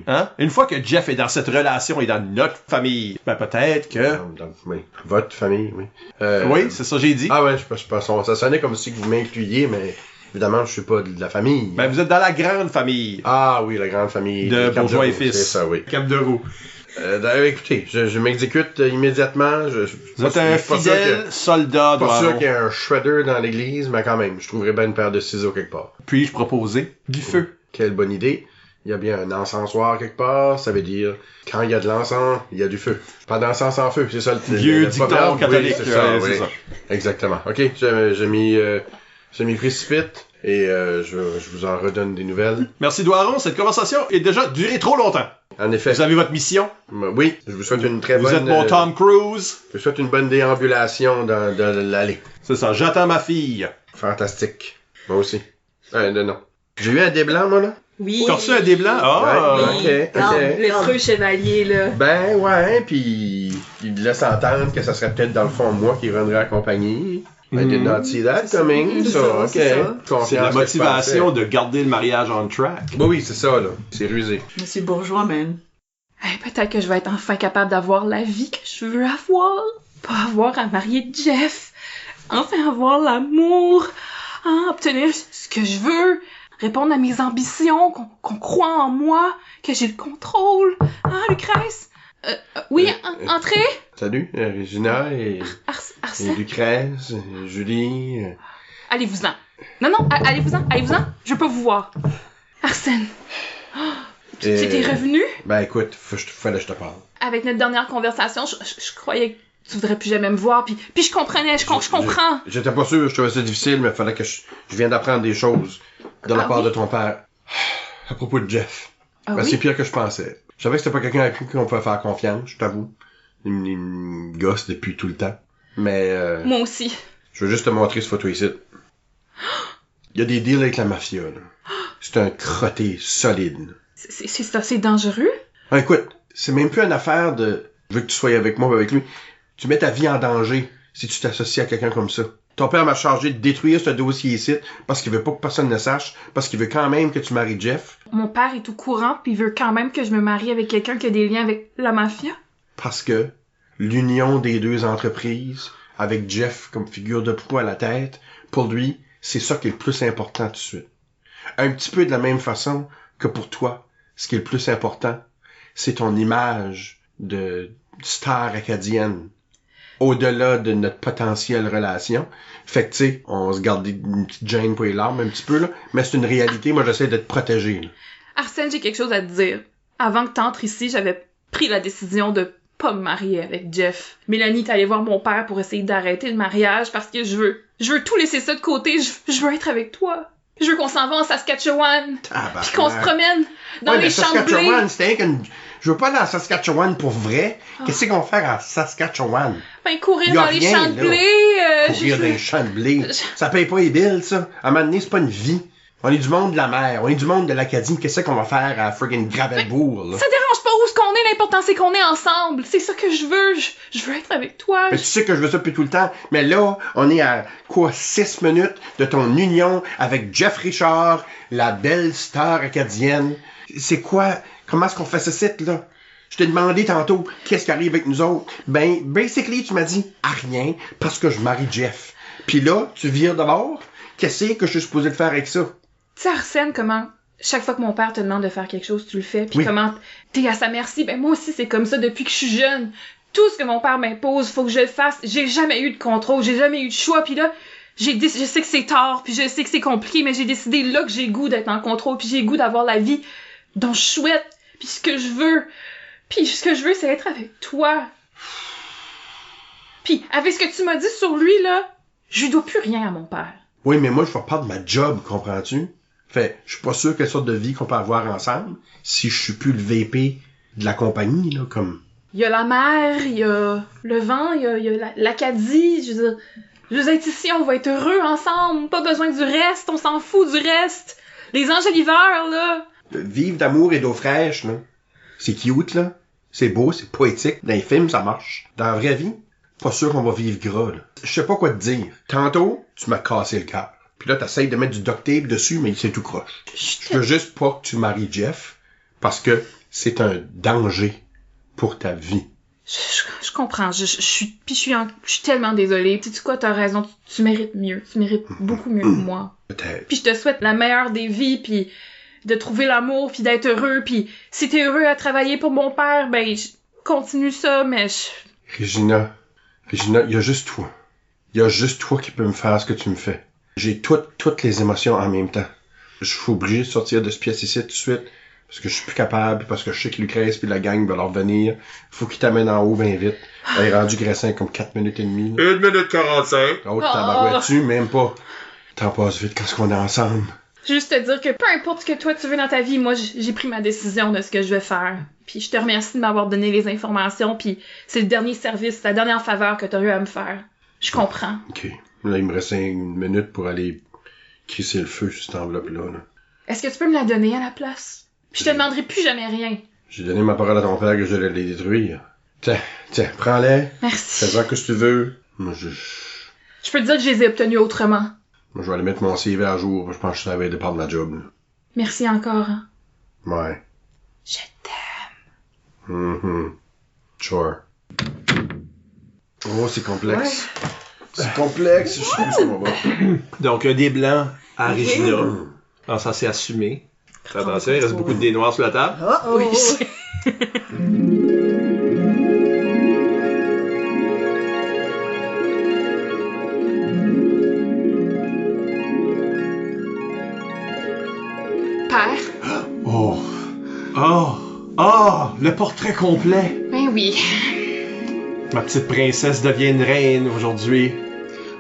Hein? Une fois que Jeff est dans cette relation et dans notre famille, ben peut-être que... Oui. Votre famille, oui. Oui, c'est ça que j'ai dit. Ah ouais, je pense, ça sonnait comme si vous m'incluiez, mais évidemment, je suis pas de la famille. Ben vous êtes dans la grande famille. Ah oui, la grande famille. De Bourgeois et Fils. C'est ça, oui. Cap de Roue. Écoutez, je m'exécute immédiatement. Vous êtes un fidèle soldat, Pas sûr Doiron. qu'il y ait un shredder dans l'église, mais quand même, je trouverais bien une paire de ciseaux quelque part. Puis-je proposer du feu? Quelle bonne idée. Il y a bien un encensoir quelque part, ça veut dire, quand il y a de l'encens, il y a du feu. Pas d'encens sans feu, c'est ça le Vieux le dicton proverbe? catholique, Oui, c'est ça, ouais, oui. c'est ça. Exactement. OK, je m'y précipite et je vous en redonne des nouvelles. Merci, Doiron. Cette conversation est déjà durée trop longtemps. En effet, Vous avez votre mission. oui, je vous souhaite une très Vous bonne... êtes mon Tom Cruise. Je vous souhaite une bonne déambulation dans l'allée. C'est ça. J'attends ma fille. Fantastique. Moi aussi. Non. J'ai eu un dé blanc, moi, là? Oui. T'as reçu un dé blanc? Ah! Ouais, ok. Le preux chevalier, là. Ben, ouais, puis il laisse entendre que ça serait peut-être, dans le fond, moi qui rendrais accompagné. I did not see that coming, C'est ça, ça, ok. c'est ça. Confiance C'est la que je motivation pensais. de garder le mariage on track. Oui, c'est ça, là. C'est rusé. Monsieur Bourgeois, man. Hey, peut-être que je vais être enfin capable d'avoir la vie que je veux avoir. Pas avoir à marier Jeff. Enfin avoir l'amour. Obtenir ce que je veux. Répondre à mes ambitions. Qu'on croit en moi. Que j'ai le contrôle. Lucrèce? Oui, entrez. Salut, Regina et Arsène? Lucrèce, Julie. Allez-vous-en. Non, allez-vous-en. Je veux pas vous voir. Arsène. Tu t'es revenu? Ben, écoute, fallait que je te parle. Avec notre dernière conversation, je croyais que tu voudrais plus jamais me voir, puis je comprenais, je comprends. J'étais pas sûr, je trouvais ça difficile, mais fallait que je viens d'apprendre des choses de la part de ton père. À propos de Jeff. Ben, c'est pire que je pensais. Je savais que c'était pas quelqu'un avec qui on pouvait faire confiance, je t'avoue. Une gosse depuis tout le temps. Mais, Moi aussi. je veux juste te montrer cette photo ici. Il y a des deals avec la mafia, là. C'est un crotté solide. C'est dangereux? Écoute, c'est même plus une affaire de je veux que tu sois avec moi ou avec lui. Tu mets ta vie en danger si tu t'associes à quelqu'un comme ça. Ton père m'a chargé de détruire ce dossier ici parce qu'il veut pas que personne ne sache, parce qu'il veut quand même que tu maries Jeff. Mon père est au courant, puis il veut quand même que je me marie avec quelqu'un qui a des liens avec la mafia? Parce que l'union des deux entreprises, avec Jeff comme figure de proue à la tête, pour lui, c'est ça qui est le plus important tout de suite. Un petit peu de la même façon que pour toi, ce qui est le plus important, c'est ton image de star acadienne, au-delà de notre potentielle relation. Fait que, tu sais, on se garde une petite gêne pour les larmes un petit peu, là, mais c'est une réalité, moi j'essaie de te protéger, là. Arsène, j'ai quelque chose à te dire. Avant que t'entres ici, j'avais pris la décision de pas me marier avec Jeff. Mélanie est allée voir mon père pour essayer d'arrêter le mariage parce que je veux tout laisser ça de côté, je veux être avec toi. Je veux qu'on s'en va en Saskatchewan. Puis qu'on se promène dans les champs de blé. Saskatchewan, c'était qu'une... Je veux pas aller en Saskatchewan pour vrai. Qu'est-ce qu'on va faire en Saskatchewan? Ben, courir Y a dans les rien, champs de là. blé. Courir dans les champs de blé. Ça paye pas les billes, ça. À un moment donné, c'est pas une vie. On est du monde de la mer. On est du monde de l'Acadie. Qu'est-ce qu'on va faire à friggin' Gravelbourg, là? Ça dérange pas où ce qu'on est, l'important c'est qu'on est ensemble. C'est ça que je veux. Je veux être avec toi. Mais tu sais que je veux ça depuis tout le temps. Mais là, on est à, 6 minutes de ton union avec Jeff Richard, la belle star acadienne. C'est quoi? Comment est-ce qu'on fait ce site, là? Je t'ai demandé tantôt, qu'est-ce qui arrive avec nous autres? Ben, basically, tu m'as dit, à rien, parce que je marie Jeff. Puis là, tu vires de bord? Qu'est-ce que je suis supposé de faire avec ça? Tu sais, Arsène, comment chaque fois que mon père te demande de faire quelque chose, tu le fais, puis Oui. comment t'es à sa merci, ben moi aussi c'est comme ça depuis que je suis jeune. Tout ce que mon père m'impose, faut que je le fasse. J'ai jamais eu de contrôle, j'ai jamais eu de choix, puis là, je sais que c'est tard, puis je sais que c'est compliqué, mais j'ai décidé là que j'ai le goût d'être en contrôle, puis j'ai le goût d'avoir la vie dont je souhaite, puis ce que je veux. Puis ce que je veux, c'est être avec toi. Puis avec ce que tu m'as dit sur lui, là, je lui dois plus rien à mon père. Oui, mais moi, je fais part de ma job, comprends-tu? Fait, je suis pas sûr quelle sorte de vie qu'on peut avoir ensemble si je suis plus le VP de la compagnie, là, comme... Il y a la mer, il y a le vent, il y a l'Acadie, je veux dire, être ici, on va être heureux ensemble, pas besoin du reste, on s'en fout du reste. Les anges à l'hiver, là. Vivre d'amour et d'eau fraîche, là. C'est cute, là. C'est beau, c'est poétique. Dans les films, ça marche. Dans la vraie vie, pas sûr qu'on va vivre gras, là. Je sais pas quoi te dire. Tantôt, tu m'as cassé le cœur. Puis là, t'essayes de mettre du duct tape dessus, mais c'est tout croche. Je veux juste pas que tu maries Jeff, parce que c'est un danger pour ta vie. Je comprends, je suis tellement désolée. Tu sais quoi, t'as raison, tu mérites mieux. Tu mérites beaucoup mieux que moi. Peut-être. Puis je te souhaite la meilleure des vies, puis de trouver l'amour, puis d'être heureux, puis si t'es heureux à travailler pour mon père, ben continue ça, mais Regina, il y a juste toi. Il y a juste toi qui peux me faire ce que tu me fais. J'ai toutes les émotions en même temps. Je suis obligé de sortir de ce pièce ici tout de suite, parce que je suis plus capable, parce que je sais que Lucrèce puis la gang va leur venir. Faut qu'ils t'amènent en haut bien vite. Elle est rendu Gressin comme 4 minutes et demie. 1 minute 45. Oh, tabarouette-tu, même pas. T'en passes vite quand on est ensemble. juste te dire que peu importe ce que toi tu veux dans ta vie, moi j'ai pris ma décision de ce que je vais faire. Puis je te remercie de m'avoir donné les informations, puis c'est le dernier service, la dernière faveur que t'as eu à me faire. Je comprends. OK. Là, il me reste 5 minutes pour aller crisser le feu sur cette enveloppe-là. Là. Est-ce que tu peux me la donner à la place? Puis je te demanderai plus jamais rien. J'ai donné ma parole à ton père que je allais les détruire. Tiens, prends-les. Merci. Fais-en que tu veux. Moi, Je peux te dire que je les ai obtenus autrement. Moi, je vais aller mettre mon CV à jour. Je pense que ça va dépendre de ma job. Là. Merci encore. Hein. Ouais. Je t'aime. Sure. Oh, c'est complexe. Ouais. C'est complexe. Je sais plus ce qu'on va. Donc, des blancs à Regina. Alors, ça s'est assumé. Fais attention, il reste beaucoup de dés noirs sur la table. Oh, Oui. Père? Le portrait complet. Ben oui. Ma petite princesse devient une reine aujourd'hui.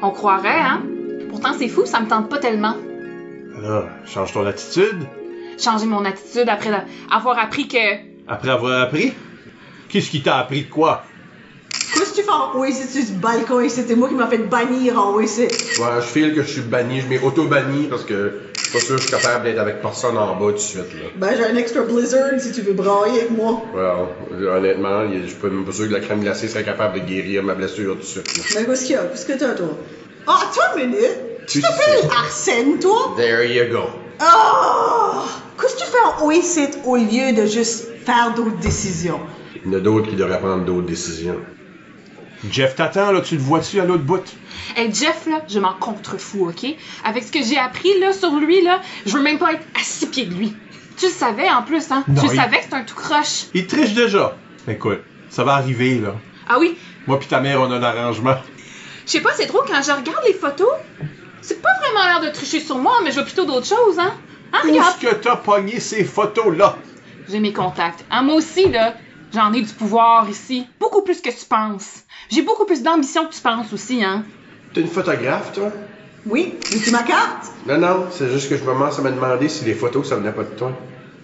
On croirait, hein? Pourtant, c'est fou, ça me tente pas tellement. Alors, change ton attitude. Changer mon attitude après avoir appris que... Après avoir appris? Qu'est-ce qui t'a appris de quoi? Qu'est-ce que tu fais en haut ici sur ce balcon ici? C'est moi qui m'a fait bannir en haut ici. Ouais, je file que je suis banni. Je m'ai auto-banni parce que je suis pas sûr que je suis capable d'être avec personne en bas tout de suite. Là. Ben, j'ai un extra blizzard si tu veux brailler avec moi. Ouais, honnêtement, je suis pas même pas sûr que la crème glacée serait capable de guérir ma blessure tout de suite. Là. Ben, qu'est-ce qu'il y a? Qu'est-ce que t'as, toi? Ah, attends une minute! Tu t'appelles Arsène, toi? There you go. Oh! Qu'est-ce que tu fais en haut ici au lieu de juste faire d'autres décisions? Il y en a d'autres qui devraient prendre d'autres décisions. Jeff t'attend, là, tu le vois-tu à l'autre bout? Hey, Jeff, là, je m'en contrefous, OK? Avec ce que j'ai appris, là, sur lui, là, je veux même pas être à 6 pieds de lui. Tu le savais, en plus, hein? Non, tu savais que c'est un tout croche. Il triche déjà. Écoute, ça va arriver, là. Ah oui? Moi pis ta mère, on a un arrangement. Je sais pas, c'est drôle, quand je regarde les photos, c'est pas vraiment l'air de tricher sur moi, mais je vois plutôt d'autres choses, hein? Hein, Où regarde? est-ce que t'as pogné ces photos-là? J'ai mes contacts. Hein, moi aussi, là, j'en ai du pouvoir ici. Beaucoup plus que tu penses. J'ai beaucoup plus d'ambition que tu penses aussi, hein? T'es une photographe, toi? Oui, veux-tu ma carte? Non, c'est juste que je commence à me demander si les photos, ça venait pas de toi.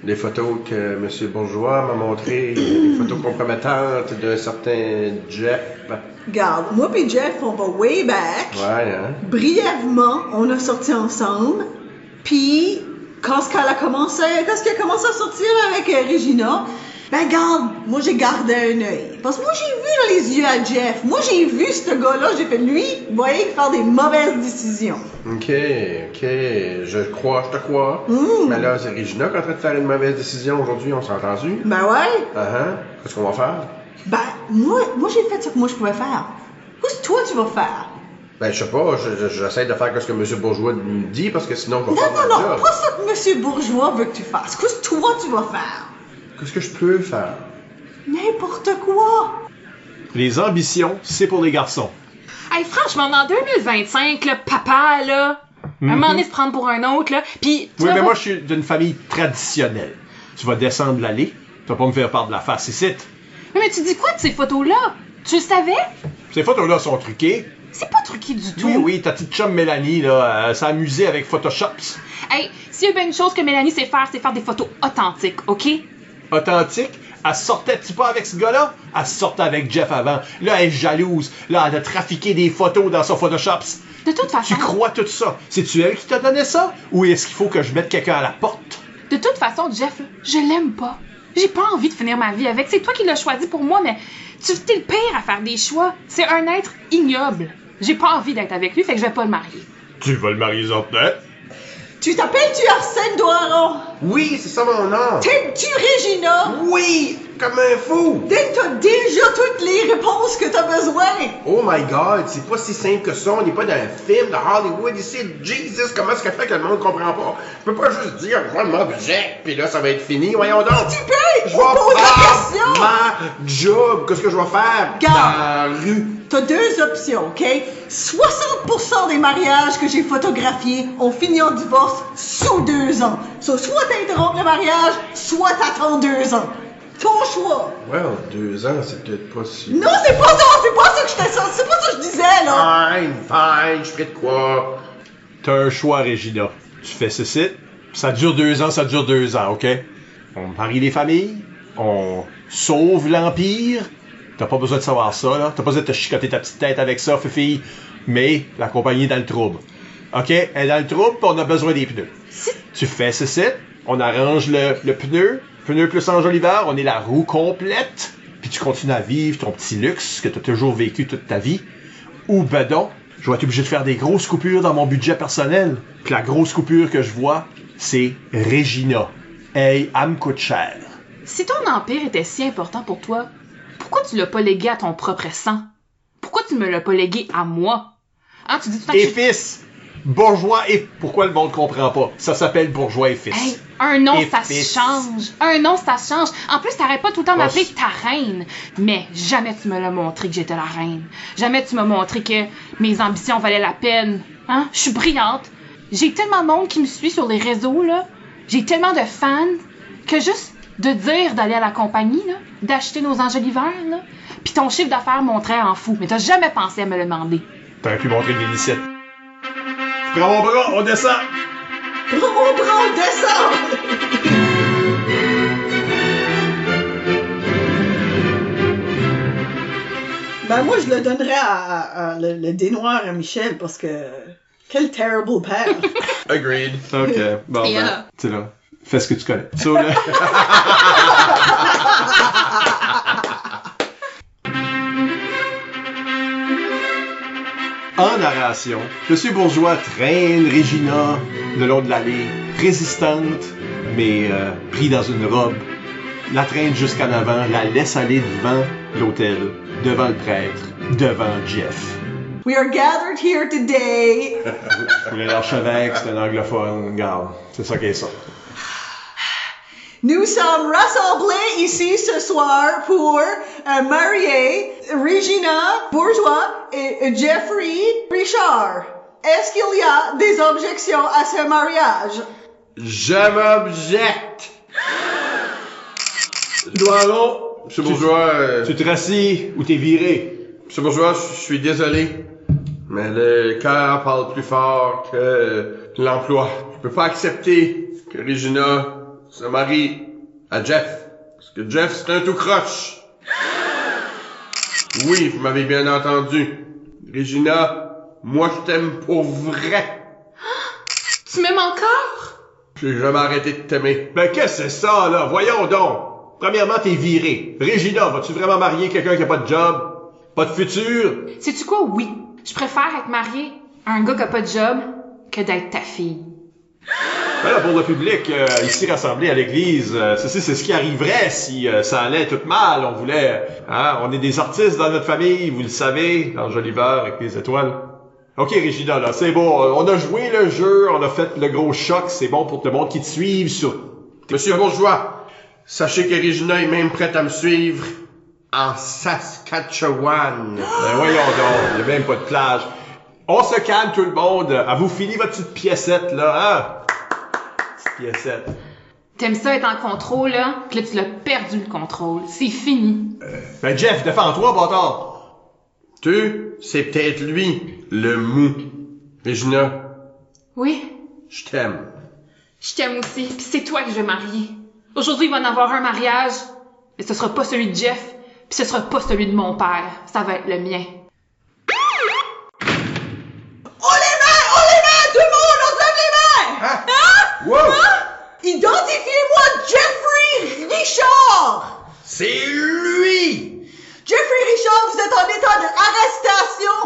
Les photos que M. Bourgeois m'a montrées, les photos compromettantes d'un certain Jeff. Regarde, moi pis Jeff, on va way back. Ouais, hein? Brièvement, on a sorti ensemble. Puis, quand elle a commencé à sortir avec Regina, ben garde, moi j'ai gardé un œil. Parce que moi j'ai vu dans les yeux à Jeff. Moi j'ai vu ce gars-là, j'ai fait lui, vous voyez, faire des mauvaises décisions. OK, je te crois. Mais là, c'est Regina qui est en train de faire une mauvaise décision aujourd'hui, on s'est entendu? Ben ouais. Qu'est-ce qu'on va faire? Ben, moi j'ai fait ce que moi je pouvais faire. Qu'est-ce que toi tu vas faire? Ben, je sais pas, j'essaie de faire ce que M. Bourgeois me dit, parce que sinon, je vais faire ma Non, job. pas ça que M. Bourgeois veut que tu fasses. Qu'est-ce que toi tu vas faire? Qu'est-ce que je peux faire? N'importe quoi. Les ambitions, c'est pour les garçons. Hey, franchement, en 2025, le papa, là, un moment donné, se prendre pour un autre, là, pis... Oui, mais moi, je suis d'une famille traditionnelle. Tu vas descendre l'allée, tu vas pas me faire part de la face ici. Mais tu dis quoi de ces photos-là? Tu le savais? Ces photos-là sont truquées. C'est pas truqué du tout. Oui, ta petite chum Mélanie, là, elle s'est amusée avec Photoshop. Hey, s'il y a bien une chose que Mélanie sait faire, c'est faire des photos authentiques, OK? Authentique. Elle sortait-tu pas avec ce gars-là? Elle sortait avec Jeff avant. Là, elle est jalouse. Là, elle a trafiqué des photos dans son Photoshop. De toute façon... Tu crois tout ça? C'est-tu elle qui t'a donné ça? Ou est-ce qu'il faut que je mette quelqu'un à la porte? De toute façon, Jeff, là, je l'aime pas. J'ai pas envie de finir ma vie avec. C'est toi qui l'as choisi pour moi, mais t'es le pire à faire des choix. C'est un être ignoble. J'ai pas envie d'être avec lui, fait que je vais pas le marier. Tu vas le marier en tête? Tu t'appelles-tu Arsène Doiron? Oui, c'est ça mon nom! T'aimes-tu Regina? Oui! Comme un fou! T'as déjà toutes les réponses que t'as besoin! Oh my god, c'est pas si simple que ça, on n'est pas dans un film de Hollywood ici. Jesus, comment est-ce que fait que le monde comprend pas? Je peux pas juste dire, moi, m'objecte, pis là, ça va être fini, voyons donc! Tu peux! Je On pose la question! ma job. Qu'est-ce que je vais faire Garde. dans la rue? T'as deux options, OK? 60% des mariages que j'ai photographiés ont fini en divorce sous 2 ans. So, soit t'interrompes le mariage, soit t'attends 2 ans. Ton choix. Well, 2 ans, c'est peut-être pas si... Non, c'est pas ça que c'est pas ça que je disais, là. Fine, je ferai de quoi? T'as un choix, Regina. Tu fais ceci, ça dure 2 ans, ça dure 2 ans, OK? On marie les familles, on sauve l'Empire. T'as pas besoin de savoir ça, là. T'as pas besoin de te chicoter ta petite tête avec ça, Fifi. Mais la compagnie est dans le trouble. OK? Elle est dans le trouble, pis on a besoin des pneus. Tu fais ceci, on arrange le pneu plus enjoliveur, on est la roue complète, puis tu continues à vivre ton petit luxe que t'as toujours vécu toute ta vie. Ou ben donc, je vais être obligé de faire des grosses coupures dans mon budget personnel. Puis la grosse coupure que je vois, c'est Regina. Hey, elle me coûte cher. Si ton empire était si important pour toi, pourquoi tu l'as pas légué à ton propre sang? Pourquoi tu me l'as pas légué à moi? Hein, tu dis tout le temps que Et fils! Bourgeois et... Pourquoi le monde comprend pas? Ça s'appelle bourgeois et fils. Hey, un nom, Et ça fils. se change. Un nom, ça se change. En plus, t'arrêtes pas tout le temps de m'appeler Oh. ta reine. Mais jamais tu me l'as montré que j'étais la reine. Jamais tu m'as montré que mes ambitions valaient la peine. Hein? Je suis brillante. J'ai tellement de monde qui me suit sur les réseaux, là. J'ai tellement de fans que juste de dire d'aller à la compagnie, là, d'acheter nos enjoliveurs, là, pis ton chiffre d'affaires montrait en fou. Mais t'as jamais pensé à me le demander. T'aurais pu montrer de l'initiative. Prends mon bras, on descend! Prends mon bras, on descend! Ben moi, je le donnerais à le dénoir à Michel, parce que... Quel terrible père! Agreed. OK, bon, Et ben, là? tu là, fais ce que tu connais. So, là... En narration, Monsieur Bourgeois traîne Regina le long de l'allée, résistante, mais pris dans une robe. La traîne jusqu'en avant, la laisse aller devant l'hôtel, devant le prêtre, devant Jeff. We are gathered here today. L'archevêque, c'est un anglophone, regarde, c'est ça qui est ça. Nous sommes rassemblés ici ce soir pour marier Regina Bourgeois et Jeffrey Richard. Est-ce qu'il y a des objections à ce mariage? Je m'objecte! Doiron, Monsieur Bourgeois, tu te rassis ou t'es viré? Monsieur Bourgeois, je suis désolé, mais le cœur parle plus fort que l'emploi. Je peux pas accepter que Regina se marie à Jeff, parce que Jeff, c'est un tout croche. Oui, vous m'avez bien entendu. Regina, moi je t'aime pour vrai. Tu m'aimes encore? J'ai jamais arrêté de t'aimer. Ben qu'est-ce que c'est ça, là? Voyons donc! Premièrement, t'es viré. Regina, vas-tu vraiment marier quelqu'un qui a pas de job? Pas de futur? Sais-tu quoi? Oui. Je préfère être mariée à un gars qui a pas de job que d'être ta fille. Ben là, pour le public, ici rassemblé à l'église, c'est ce qui arriverait si ça allait tout mal. On voulait... Hein, on est des artistes dans notre famille, vous le savez, dans Joliveur avec les étoiles. OK, Regina, là, c'est bon. On a joué le jeu, on a fait le gros choc. C'est bon pour tout le monde qui te suive sur... Monsieur Bourgeois, sachez que Regina est même prête à me suivre en Saskatchewan. Ben voyons donc, il y a même pas de plage. On se calme tout le monde. À vous fini votre petite piécette, là, hein? Petite piécette. T'aimes ça être en contrôle, là? Puis là, tu l'as perdu le contrôle. C'est fini. Ben Jeff, défends-toi, bâtard. C'est peut-être lui, le mou. Regina, Oui, je t'aime. je t'aime aussi. Puis c'est toi que je vais marier. Aujourd'hui, il va en avoir un mariage. Mais ce sera pas celui de Jeff. Puis ce sera pas celui de mon père. Ça va être le mien. Oh les mains! Tout le monde, on se lève les mains! Hein? Wow! Identifiez-moi Jeffrey Richard! C'est lui! Jeffrey Richard, vous êtes en état d'arrestation!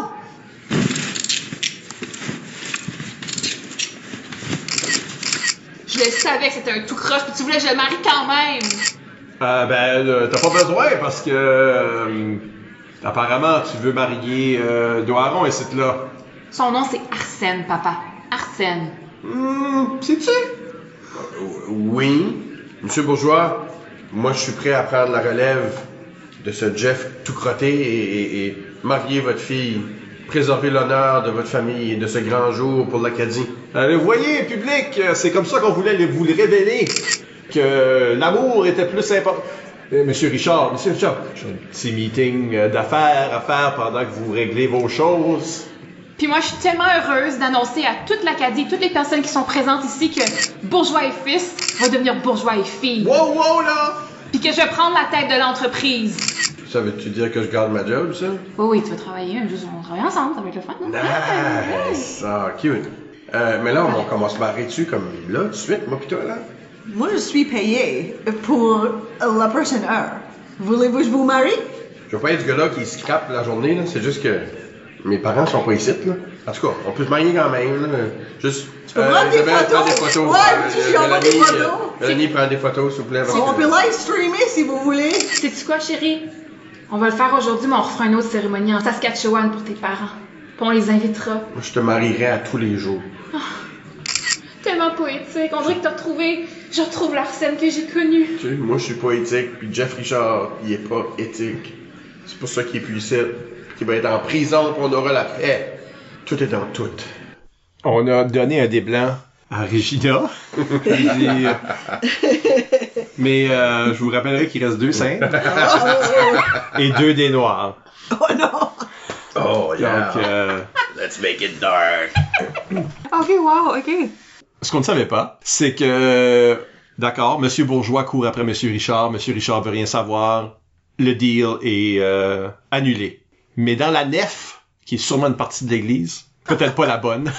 Je le savais que c'était un tout croche, puis tu voulais que je le marie quand même. T'as pas besoin parce que... apparemment, tu veux marier Doiron et c'est là. Son nom, c'est Arsène, papa. Arsène. C'est-tu? Oui. Monsieur Bourgeois, moi, je suis prêt à prendre la relève de ce Jeff tout crotté et marier votre fille. Préserver l'honneur de votre famille et de ce grand jour pour l'Acadie. Vous voyez, public, c'est comme ça qu'on voulait vous le révéler, que l'amour était plus important. Monsieur Richard, j'ai un petit meeting d'affaires à faire pendant que vous réglez vos choses. Puis moi, je suis tellement heureuse d'annoncer à toute l'Acadie, toutes les personnes qui sont présentes ici, que Bourgeois et fils va devenir Bourgeois et fille. Wow, là! Puis que je vais prendre la tête de l'entreprise. Ça veut-tu dire que je garde ma job, ça? Oui, tu vas travailler, on travaille ensemble, ça va être le fun. Nice! Ah, cute. Mais là, on commence à barrer dessus comme là, tout de suite, moi pis toi, là. Moi, je suis payée pour la prochaine heure. Voulez-vous que je vous marie? Je veux pas être ce gars-là qui scrape la journée, là. C'est juste que mes parents sont pas ici, là. En tout cas, on peut se marier quand même, là. Juste. Tu peux prendre des Isabelle, photos? prends des photos. Ouais, je prends des photos. Mélanie, prend des photos, s'il vous plaît. On peut live streamer si vous voulez. Sais-tu quoi, chérie? On va le faire aujourd'hui, mais on refera une autre cérémonie en Saskatchewan pour tes parents. Puis on les invitera. Moi, je te marierai à tous les jours. Tellement poétique. On dirait que je retrouve l'Arsène que j'ai connu. Tu sais, moi, je suis pas éthique, puis Jeff Richard, il est pas éthique. C'est pour ça qu'il est plus ici, qu'il va être en prison, puis on aura la paix. Tout est dans tout. On a donné un des blancs à Regina. Mais je vous rappellerai qu'il reste 2 seins et 2 des noirs. Oh non! Oh, yeah. Donc, Let's make it dark. Ok, wow, ok. ce qu'on ne savait pas, c'est que, d'accord, Monsieur Bourgeois court après Monsieur Richard veut rien savoir, le deal est annulé. Mais dans la nef, qui est sûrement une partie de l'église, peut-être pas la bonne,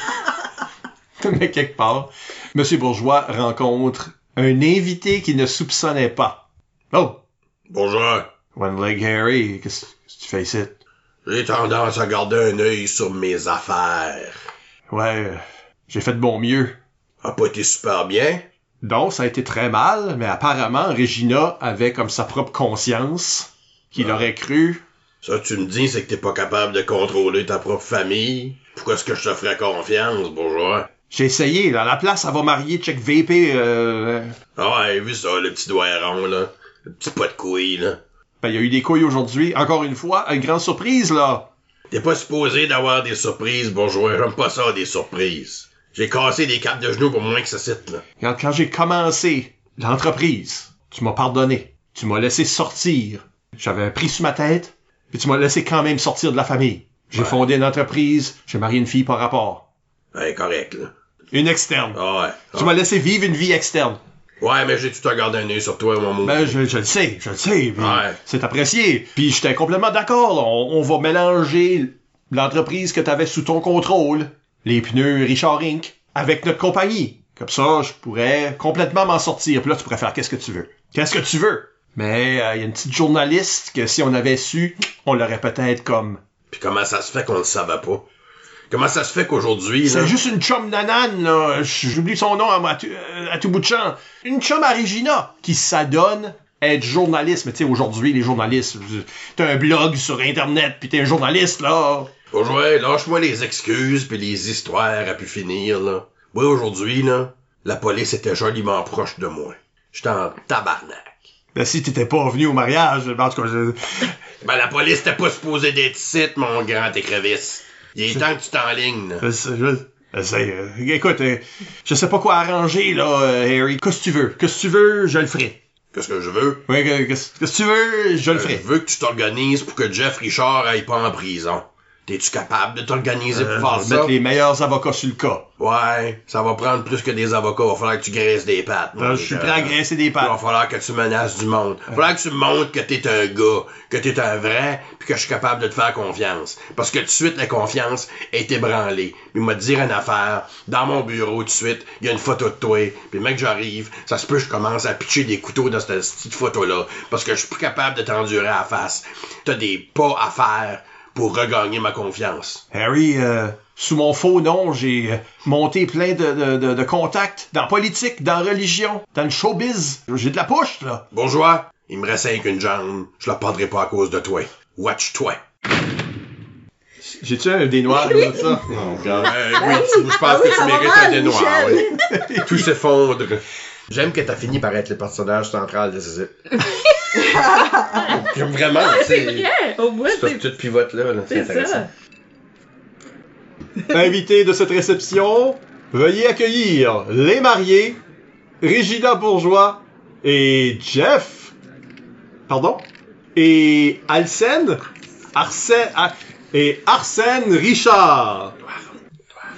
mais quelque part, Monsieur Bourgeois rencontre un invité qu'il ne soupçonnait pas. Oh! Bonjour. One Leg Harry, qu'est-ce que tu fais ici? J'ai tendance à garder un œil sur mes affaires. Ouais, j'ai fait de mon mieux. A pas été super bien? Donc, ça a été très mal, mais apparemment, Regina avait comme sa propre conscience, qu'il aurait cru. Ça, tu me dis, c'est que t'es pas capable de contrôler ta propre famille? Pourquoi est-ce que je te ferais confiance, bourgeois? J'ai essayé, là, à la place, elle va marier Check VP, Ah ouais, vu ça, le petit doigt rond, là. Le petit pas de couilles, là. Ben, il y a eu des couilles aujourd'hui. Encore une fois, une grande surprise, là. T'es pas supposé d'avoir des surprises, bourgeois. J'aime pas ça, des surprises. J'ai cassé des cartes de genoux pour moins que ça cite, là. Quand j'ai commencé l'entreprise, tu m'as pardonné. Tu m'as laissé sortir. J'avais un prix sur ma tête, puis tu m'as laissé quand même sortir de la famille. J'ai fondé une entreprise, j'ai marié une fille par rapport. Ouais, correct, là. Une externe. Ah ouais. Tu m'as laissé vivre une vie externe. Ouais, mais j'ai tout à garder un œil sur toi, mon mot. Ben, je le sais. Puis Ouais. c'est apprécié. Puis j'étais complètement d'accord. Là. On va mélanger l'entreprise que t'avais sous ton contrôle, les pneus Richard Inc., avec notre compagnie. Comme ça, je pourrais complètement m'en sortir. Puis là, tu pourrais faire qu'est-ce que tu veux. Qu'est-ce que tu veux. Mais y a une petite journaliste que si on avait su, on l'aurait peut-être comme... Puis comment ça se fait qu'on le savait pas? Comment ça se fait qu'aujourd'hui, là... C'est juste une chum nanane, là. J'oublie son nom à tout bout de champ. Une chum à Regina qui s'adonne à être journaliste. Mais tu sais, aujourd'hui, les journalistes, t'as un blog sur Internet, pis t'es un journaliste, là. Bourgeois, lâche-moi les excuses pis les histoires à pu finir, là. Moi, aujourd'hui, là, la police était joliment proche de moi. J'étais en tabarnak. Ben, si t'étais pas venu au mariage, en tout cas, Ben, la police t'es pas supposé d'être ici, mon grand écrevisse. Il est temps que tu t'enlignes, là. écoute, je sais pas quoi arranger, là, Harry. Qu'est-ce que tu veux? Qu'est-ce que tu veux, je le ferai. Qu'est-ce que je veux? Oui, qu'est-ce que tu veux, je le Je ferai. veux que tu t'organises pour que Jeff Richard aille pas en prison. T'es-tu capable de t'organiser pour faire ça? Mettre les meilleurs avocats sur le cas. Ouais, ça va prendre plus que des avocats. Va falloir que tu graisses des pattes. Je suis prêt à graisser des Il va pattes. falloir que tu menaces du monde. Il va falloir que tu montres que t'es un gars, que t'es un vrai, puis que je suis capable de te faire confiance. Parce que tout de suite, la confiance est ébranlée. Puis moi te dire une affaire, dans mon bureau, tout de suite, il y a une photo de toi. Puis mec, j'arrive, ça se peut que je commence à pitcher des couteaux dans cette petite photo-là. Parce que je suis plus capable de t'endurer à la face. T'as des pas à faire pour regagner ma confiance. Harry, sous mon faux nom, j'ai monté plein de contacts dans la politique, dans la religion, dans le showbiz. J'ai de la push, là. Bourgeois, il me reste rien qu'une jambe. Je la perdrai pas à cause de toi. Watch-toi. J'ai-tu un des noirs de ça? Oui, je pense que tu mérites un dénoir, oui. Tout s'effondre. J'aime que t'as fini par être le personnage central de ce J'aime vraiment, C'est vrai! Au moins, c'est toute pivote là, c'est c'est intéressant. ça. Invité de cette réception, veuillez accueillir les mariés, Régina Bourgeois et Jeff. Pardon? Et Arsène Richard.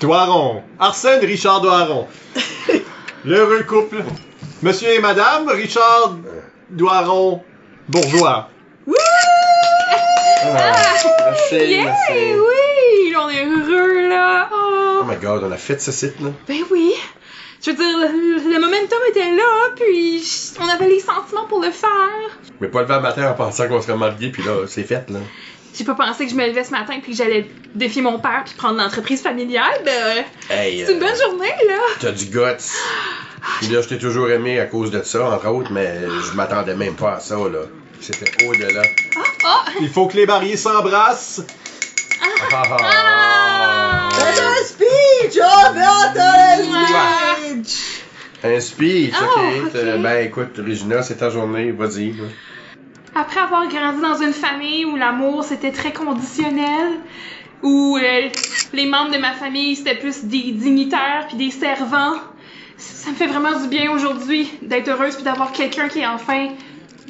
Doiron. Arsène Richard Doiron. L'heureux couple. Monsieur et Madame Richard Doiron Bourgeois. Merci, Yeah! merci. Oui! On est heureux, là! Oh Oh! my god, on a fait ce site là. Ben oui! Je veux dire, le momentum était là, puis on avait les sentiments pour le faire. Mais pas lever le matin en pensant qu'on serait mariés, puis là, c'est fait là. J'ai pas pensé que je me levais ce matin puis que j'allais défier mon père puis prendre l'entreprise familiale. Ben, Hey, c'est une bonne journée, là! t'as du guts. Puis là, je t'ai toujours aimé à cause de ça, entre autres, mais je m'attendais même pas à ça, là. C'était au-delà. Il faut que les mariés s'embrassent. Faites un speech! Oh, non, t'as un speech! Un speech, Ah, ok. ok. Ben écoute, Regina, c'est ta journée, vas-y. là. Après avoir grandi dans une famille où l'amour c'était très conditionnel, où les membres de ma famille c'était plus des dignitaires puis des servants, ça me fait vraiment du bien aujourd'hui d'être heureuse puis d'avoir quelqu'un qui est enfin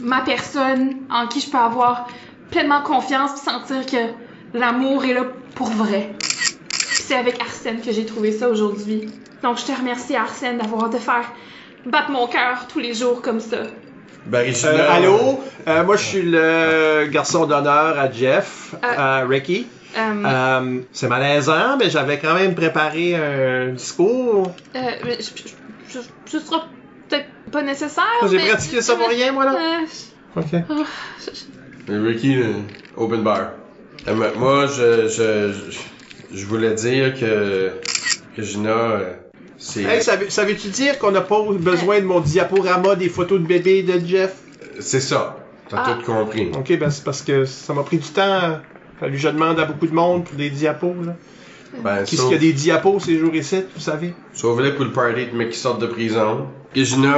ma personne, en qui je peux avoir pleinement confiance puis sentir que l'amour est là pour vrai. Puis c'est avec Arsène que j'ai trouvé ça aujourd'hui. Donc je te remercie Arsène d'avoir de faire battre mon cœur tous les jours comme ça. Ben Regina... Allô? Moi, je suis le garçon d'honneur à Jeff, à Ricky. C'est malaisant, mais j'avais quand même préparé un discours. Mais ce sera peut-être pas nécessaire. J'ai mais- pratiqué ça pour rien, moi, là. Ok. Ricky, open bar. Moi, je voulais dire que Regina, c'est... Hey, savais-tu dire qu'on n'a pas besoin de mon diaporama des photos de bébé de Jeff? C'est ça. T'as Ah. tout compris. Ok, ben c'est parce que ça m'a pris du temps. Fallu que je demande à beaucoup de monde pour des diapos, là. Ben, Qu'est-ce qu'il y a des diapos ces jours-ci, vous savez? Sauf-les pour le party de mecs qui sortent de prison. Regina,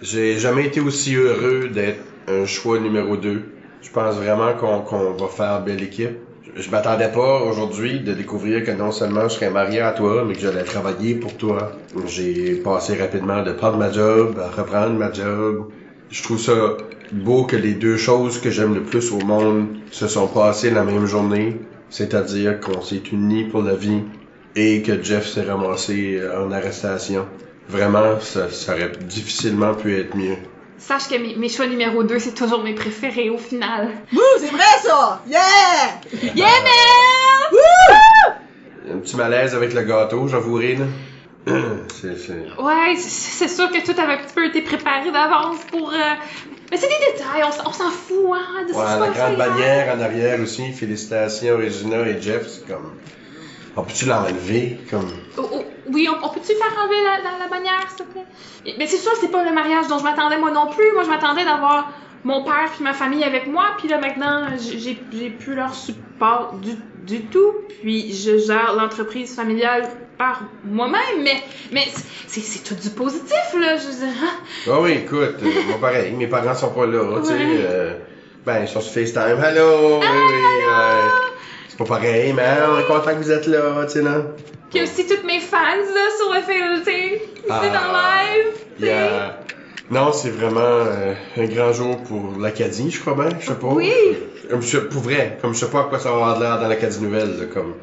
j'ai jamais été aussi heureux d'être un choix numéro 2. Je pense vraiment qu'on va faire belle équipe. Je m'attendais pas aujourd'hui de découvrir que non seulement je serais marié à toi, mais que j'allais travailler pour toi. J'ai passé rapidement de prendre ma job à reprendre ma job. Je trouve ça beau que les deux choses que j'aime le plus au monde se sont passées la même journée. C'est-à-dire qu'on s'est unis pour la vie et que Jeff s'est ramassé en arrestation. Vraiment, ça aurait difficilement pu être mieux. Sache que mes choix numéro 2, c'est toujours mes préférés au final. Wouh, c'est vrai ça! Yeah! Yeah, man! Wouh! Un petit malaise avec le gâteau, j'avouerai, là. c'est... Ouais, c'est sûr que tout avait un petit peu été préparé d'avance pour... Mais c'est des détails, on s'en fout, hein, de ce Ouais, qui la va grande faire. bannière en arrière aussi. Félicitations, Regina et Jeff. C'est comme... On peut-tu l'enlever? Comme... Oui, on peut-tu faire enlever la bannière, s'il te plaît? Mais c'est sûr, c'est pas le mariage dont je m'attendais moi non plus. Moi, je m'attendais d'avoir mon père puis ma famille avec moi. Puis là, maintenant, j'ai plus leur support du tout. Puis je gère l'entreprise familiale par moi-même. Mais c'est tout du positif, là. Je veux dire, hein? Ah oui, écoute, moi pareil, mes parents sont pas là, tu sais. Ouais. Ben, ils sont sur FaceTime. Hello! Oui, oui, c'est pas pareil, mais on est content que vous êtes là, tu sais, là. Puis aussi toutes mes fans, là, sur le FLT. C'est en live. tu sais. Yeah. Non, c'est vraiment un grand jour pour l'Acadie, je crois bien, je sais pas. Oui. Pour vrai, comme je sais pas à quoi ça va avoir l'air dans l'Acadie Nouvelle, là, comme...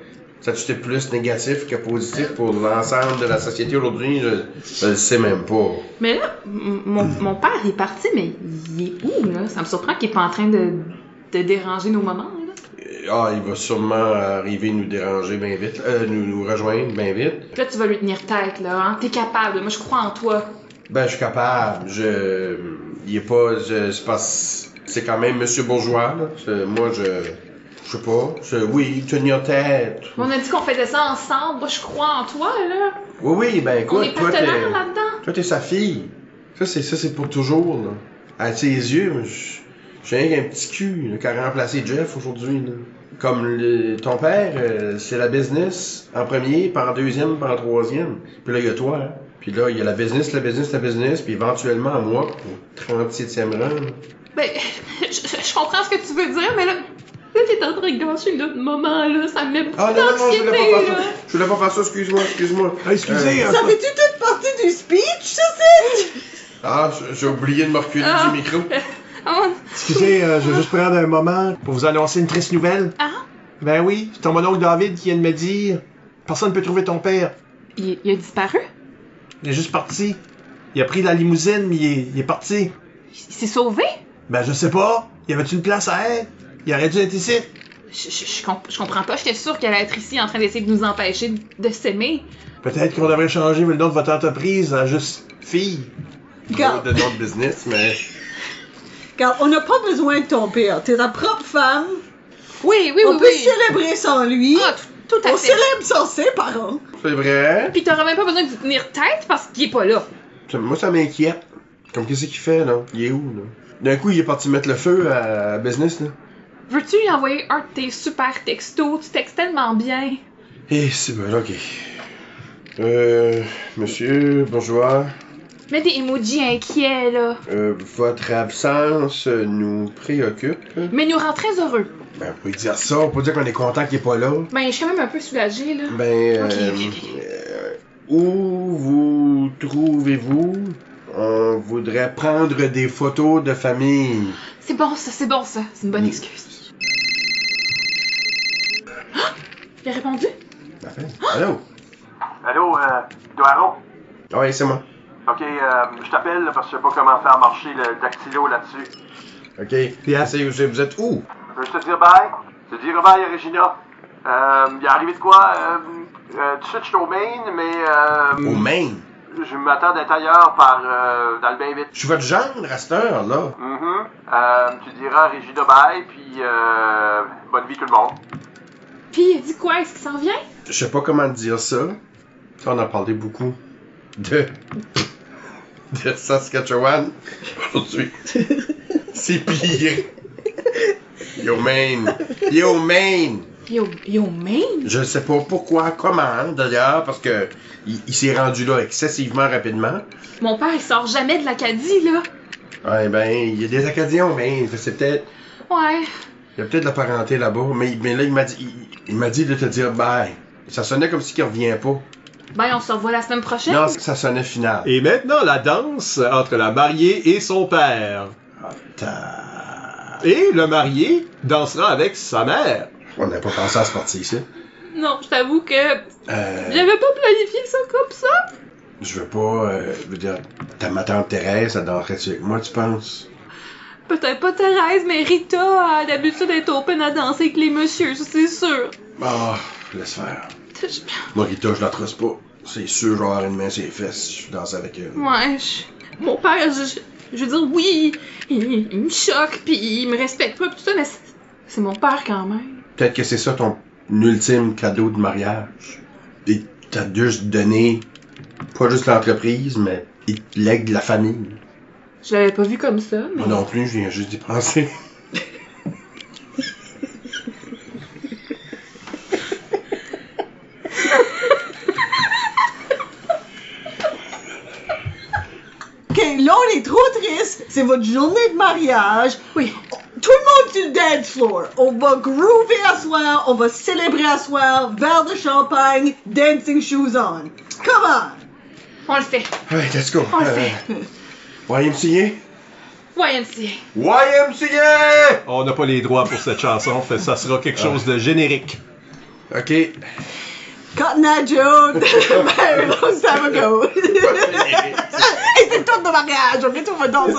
Ça a-tu été plus négatif que positif pour l'ensemble de la société aujourd'hui? Je le sais même pas. Mais là, mon père il est parti, mais il est où, là? Ça me surprend qu'il est pas en train de déranger nos moments, là. Ah, il va sûrement arriver nous déranger bien vite, nous rejoindre bien vite. Là, tu vas lui tenir tête, là, hein? T'es capable. Moi, je crois en toi. Ben, je suis capable. Il est pas... C'est parce... C'est quand même Monsieur Bourgeois, là. Moi, je sais pas. Oui, tenir tête. On a dit qu'on faisait ça ensemble. Moi, je crois en toi, là. Oui, ben écoute, On est toi, partenaires là-dedans. toi, t'es sa fille. Ça, c'est pour toujours, là. À ses yeux, j'ai rien qu'un petit cul, là, qui a remplacé Jeff aujourd'hui, là. Comme ton père, c'est la business en premier, puis en deuxième, puis en troisième. Puis là, il y a toi, hein. Puis là, il y a la business, puis éventuellement, moi, au 37e rang. Ben, je comprends ce que tu veux dire, mais là t'es en train de gâcher notre moment, là. Ça me met beaucoup Ah non, d'anxiété, je voulais pas faire là. ça. Je voulais pas faire ça, excuse-moi. Ah, excusez, Ça fait-tu toute partie du speech, ça, c'est? Ah, j'ai oublié de me reculer Ah. du micro. Oh, excusez, je vais juste prendre un moment pour vous annoncer une triste nouvelle. ah? Ben oui, c'est ton oncle David qui vient de me dire personne ne peut trouver ton père. Il a disparu? Il est juste parti. Il a pris la limousine, mais il est parti. Il s'est sauvé? Ben je sais pas. Y avait-tu une place à être? Il aurait dû être ici. Je comprends pas. J'étais sûre qu'elle allait être ici en train d'essayer de nous empêcher de s'aimer. Peut-être qu'on devrait changer le nom de votre entreprise à juste fille. Regarde, De notre business, mais... regarde, on n'a pas besoin de ton père. T'es ta propre femme. Oui, On peut célébrer sans lui. Ah, tout à On fait. célèbre sans ses parents. C'est vrai. Puis t'auras même pas besoin de lui tenir tête parce qu'il est pas là. Moi, ça m'inquiète. Comme qu'est-ce qu'il fait, là? Il est où, là? D'un coup, il est parti mettre le feu à business, là. Veux-tu lui envoyer un de tes super textos? Tu textes tellement bien. Eh, c'est bon, ok. Monsieur, bourgeois, Mets des emojis inquiets, là. votre absence nous préoccupe. Mais nous rend très heureux. Ben, on peut dire ça, on peut dire qu'on est content qu'il est pas là. Ben, je suis quand même un peu soulagée, là. Ben, Ok. où vous trouvez-vous? On voudrait prendre des photos de famille. C'est bon, ça. C'est une bonne excuse. Ah! Il a répondu? Parfait. Allô? Allô, Doiron? Ah oui, c'est moi. Ok, je t'appelle là, parce que je sais pas comment faire marcher le dactylo là-dessus. Ok. Yeah. Vous êtes où? Je veux te dire bye. Je te dire bye à Regina. Il est arrivé de quoi? Tout de suite, je suis au Maine, mais Au Maine. je m'attends d'être ailleurs par dans le bain vite. Je suis votre gendre à cette heure, là. Tu diras à Regina bye, puis bonne vie tout le monde. Puis il a dit quoi? Est-ce qu'il s'en vient? Je sais pas comment dire ça. On a parlé beaucoup de Saskatchewan aujourd'hui. C'est pire. Yo Maine. Yo Maine. Yo, Maine? Je sais pas pourquoi, comment, d'ailleurs, parce que il s'est rendu là excessivement rapidement. Mon père, il sort jamais de l'Acadie, là. Ouais, ben, il y a des Acadiens au Maine. C'est peut-être... Ouais. Il y a peut-être de la parenté là-bas, mais là, il m'a dit de te dire bye. Ça sonnait comme si qu'il revient pas. Ben, on se revoit la semaine prochaine. Non, ça sonnait final. Et maintenant, la danse entre la mariée et son père. Et le marié dansera avec sa mère. On n'a pas pensé à se partir ici. Non, je t'avoue que j'avais pas planifié ça comme ça. Je veux pas, je veux dire, ma tante Thérèse, elle danserait-tu avec moi, tu penses? Peut-être pas Thérèse, mais Rita a l'habitude d'être open à danser avec les messieurs, ça c'est sûr. Ah, laisse faire. Moi, Rita, je la trosse pas. C'est sûr, je vais avoir une main sur les fesses, je danse avec elle. Ouais, mon père, je veux dire, oui, il me choque, pis il me respecte pas, pis tout ça, mais c'est mon père quand même. Peut-être que c'est ça ton ultime cadeau de mariage. Et t'as juste donné, pas juste l'entreprise, mais il te lègue la famille. Je l'avais pas vu comme ça, mais... Moi non plus, je viens juste d'y penser. Ok, là, on est trop triste. C'est votre journée de mariage. Oui. Tout le monde sur le dance floor. On va groover à soir. On va célébrer à soir. Verre de champagne. Dancing shoes on. Come on. On le fait. Ouais, let's go. On le fait. YMCA? YMCA. YMCA! On n'a pas les droits pour cette chanson, fait ça sera quelque chose de générique. Ok. Cotton Eye Joe. Very long time ago. Et c'est tout de mariage. Ok, tout le monde danse.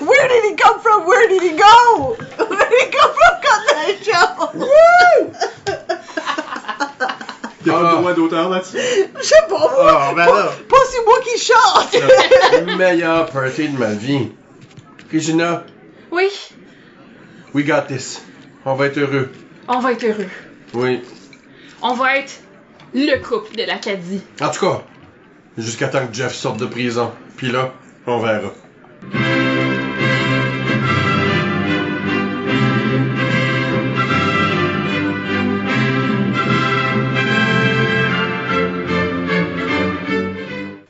Where did he come from? Where did he go? Where did he come from, Cotton Eye Joe? Woo! Y'a pas de droit d'auteur là-dessus? Je sais pas, moi. ben là. Pas c'est moi qui chante. Le meilleur party de ma vie. Regina, Oui, we got this. On va être heureux. on va être heureux. Oui. On va être le couple de l'Acadie. En tout cas, jusqu'à temps que Jeff sorte de prison. Puis là, on verra.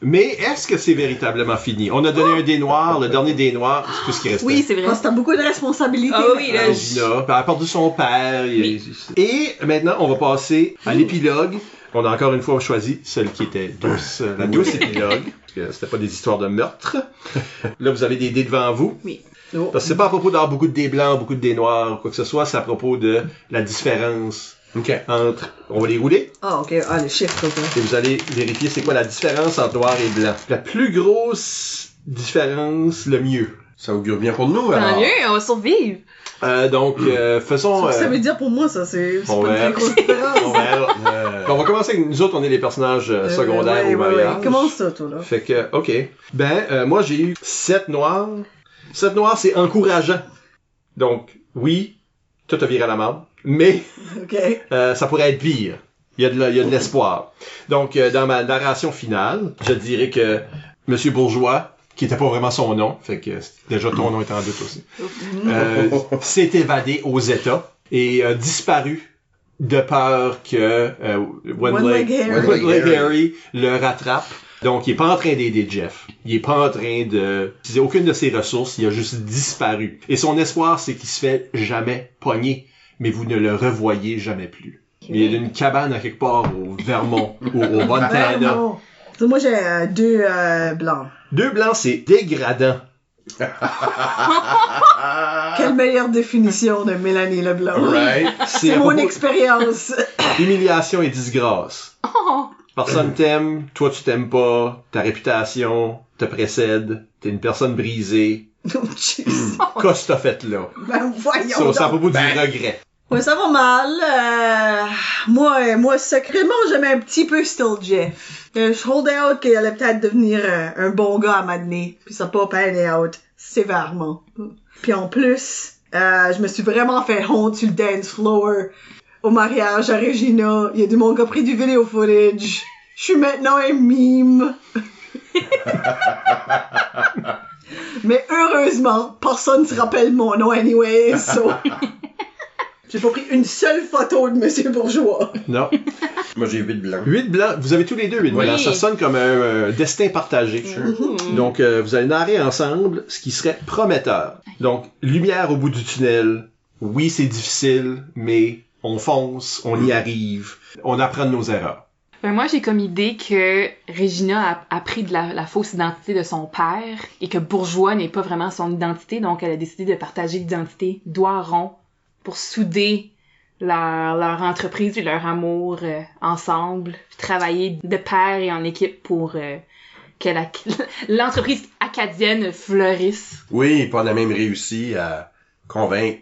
Mais est-ce que c'est véritablement fini? On a donné un dé noir, le dernier dé noir, c'est tout ce qui restait. Oui, c'est vrai. Parce que t'as beaucoup de responsabilités. Ah oui, là, Regina, puis elle a perdu son père. Et maintenant, on va passer à l'épilogue. On a encore une fois choisi celle qui était douce, la douce épilogue, parce que c'était pas des histoires de meurtre. Là, vous avez des dés devant vous. Oui. Oh. Parce que c'est pas à propos d'avoir beaucoup de dés blancs, beaucoup de dés noirs, quoi que ce soit, c'est à propos de la différence OK. entre... On va les rouler, Ah, ok. Ah, les chiffres, ok. et vous allez vérifier c'est quoi la différence entre noir et blanc. La plus grosse différence, le mieux. Ça augure bien pour nous, Tant alors. mieux, on va survivre. Donc, faisons... Ça veut dire pour moi, ça, c'est on pas une verra. très grosse différence. On verra. On va commencer avec nous autres, on est les personnages secondaires au mariage. Comment ça, toi, là? Fait que, ok. Moi, j'ai eu 7 noirs. 7 noirs, c'est encourageant. Donc, oui, tout a viré à la marde, mais Ok. ça pourrait être pire. Il y a de l'espoir. Donc, dans ma narration finale, je dirais que Monsieur Bourgeois, qui était pas vraiment son nom, fait que déjà ton nom est en doute aussi, s'est évadé aux États et a disparu de peur que One-Leg Harry le rattrape. Donc, il est pas en train d'aider Jeff. Il est pas en train de... Il a aucune de ses ressources. Il a juste disparu. Et son espoir, c'est qu'il se fait jamais pogner. Mais vous ne le revoyez jamais plus. Il y a une cabane à quelque part au Vermont ou au Montana. Vraiment. Moi, j'ai 2 blancs. 2 blancs, c'est dégradant. Quelle meilleure définition de Mélanie Leblanc. Right. C'est à mon propos expérience. d'humiliation et disgrâce. Oh, Personne t'aime, toi tu t'aimes pas, ta réputation te précède, t'es une personne brisée. Oh, jeez. Qu'est-ce que t'as fait là? Ben, voyons Ça, c'est à donc. propos du regret. Ouais, ça va mal. Moi, secrètement, j'aimais un petit peu still Jeff. Je hold out qu'il allait peut-être devenir un bon gars à m'amener. Puis ça n'a pas pané out sévèrement. Puis en plus, je me suis vraiment fait honte sur le dance floor. Au mariage à Regina, il y a du monde qui a pris du vidéo footage. Je suis maintenant un meme. Mais heureusement, personne ne se rappelle mon nom anyway, so... J'ai pas pris une seule photo de Monsieur Bourgeois. Non. Moi, j'ai 8 blancs. 8 blancs, vous avez tous les deux 8 Oui. blancs. Ça sonne comme un destin partagé. Donc, vous allez narrer ensemble ce qui serait prometteur. Donc, lumière au bout du tunnel. Oui, c'est difficile, mais on fonce, on y arrive. On apprend de nos erreurs. Ben moi, j'ai comme idée que Regina a pris de la fausse identité de son père et que Bourgeois n'est pas vraiment son identité, donc elle a décidé de partager l'identité Doiron pour souder leur entreprise et leur amour ensemble, puis travailler de pair et en équipe pour que l'entreprise acadienne fleurisse. Oui, puis on a même réussi à convaincre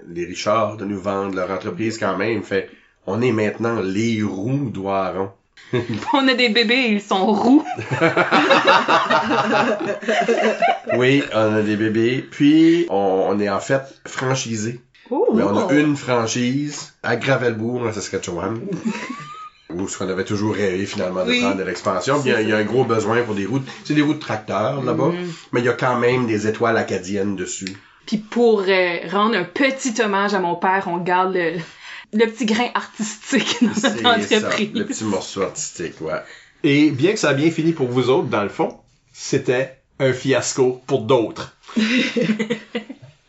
les Richards de nous vendre leur entreprise quand même. Fait, on est maintenant les roux d'Oiron. On a des bébés, ils sont roux. Oui, on a des bébés. Puis, on est en fait franchisé. Mais on a une franchise à Gravelbourg, en Saskatchewan. Où ce qu'on avait toujours rêvé finalement de Oui. prendre de l'expansion. Puis il y a un gros besoin pour des routes. C'est des routes de tracteurs là-bas. Mais il y a quand même des étoiles acadiennes dessus. Puis pour rendre un petit hommage à mon père, on garde le petit grain artistique dans notre C'est ça, entreprise. le petit morceau artistique, ouais. Et bien que ça a bien fini pour vous autres, dans le fond, c'était un fiasco pour d'autres.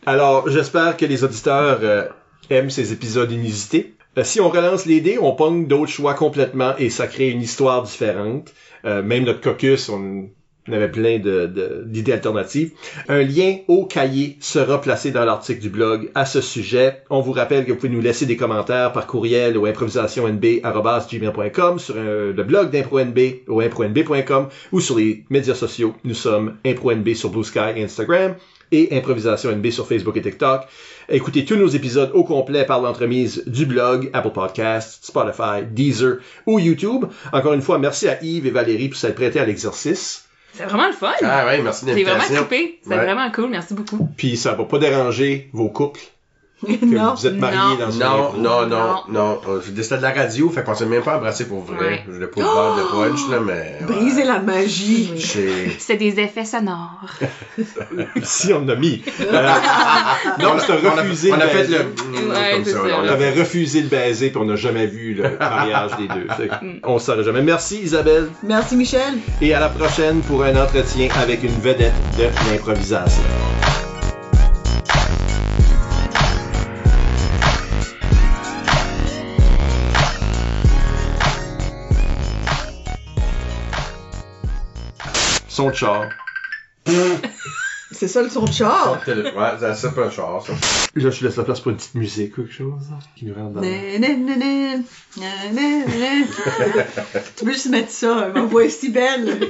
Alors, j'espère que les auditeurs aiment ces épisodes inusités. Si on relance les dés, on pogne d'autres choix complètement et ça crée une histoire différente. Même notre caucus, on avait plein d'idées alternatives. Un lien au cahier sera placé dans l'article du blog à ce sujet. On vous rappelle que vous pouvez nous laisser des commentaires par courriel au improvisationnb@gmail.com, sur le blog d'ImproNB au impronb.com ou sur les médias sociaux. Nous sommes ImproNB sur Blue Sky et Instagram et Improvisation NB sur Facebook et TikTok. Écoutez tous nos épisodes au complet par l'entremise du blog, Apple Podcasts, Spotify, Deezer ou YouTube. Encore une fois, merci à Yves et Valérie pour s'être prêtés à l'exercice. C'est vraiment le fun. Ah ouais, merci de J'ai vraiment l'invitation. trippé. C'est Ouais. vraiment cool. Merci beaucoup. Puis ça va pas déranger vos couples. Que Non. vous êtes mariés dans une impro. Non. C'était de la radio, fait qu'on s'est même pas embrassé pour vrai. Ouais. Je voulais pas voir de punch, là, mais... Briser la magie. C'était des effets sonores. Si on en a mis. Non, c'était refusé. On a fait le... Ouais, comme c'est ça. ça. On avait refusé le baiser puis on n'a jamais vu le mariage des deux. Fait on ne saurait jamais. Merci Isabelle Merci, Michel. et à la prochaine pour un entretien avec une vedette de l'improvisation. Son de char. C'est ça le son de char. Ouais, c'est pas un char, ça. Là, je laisse la place pour une petite musique ou quelque chose hein, qui nous rentre dans Tu peux juste mettre ça, ma voix est si belle.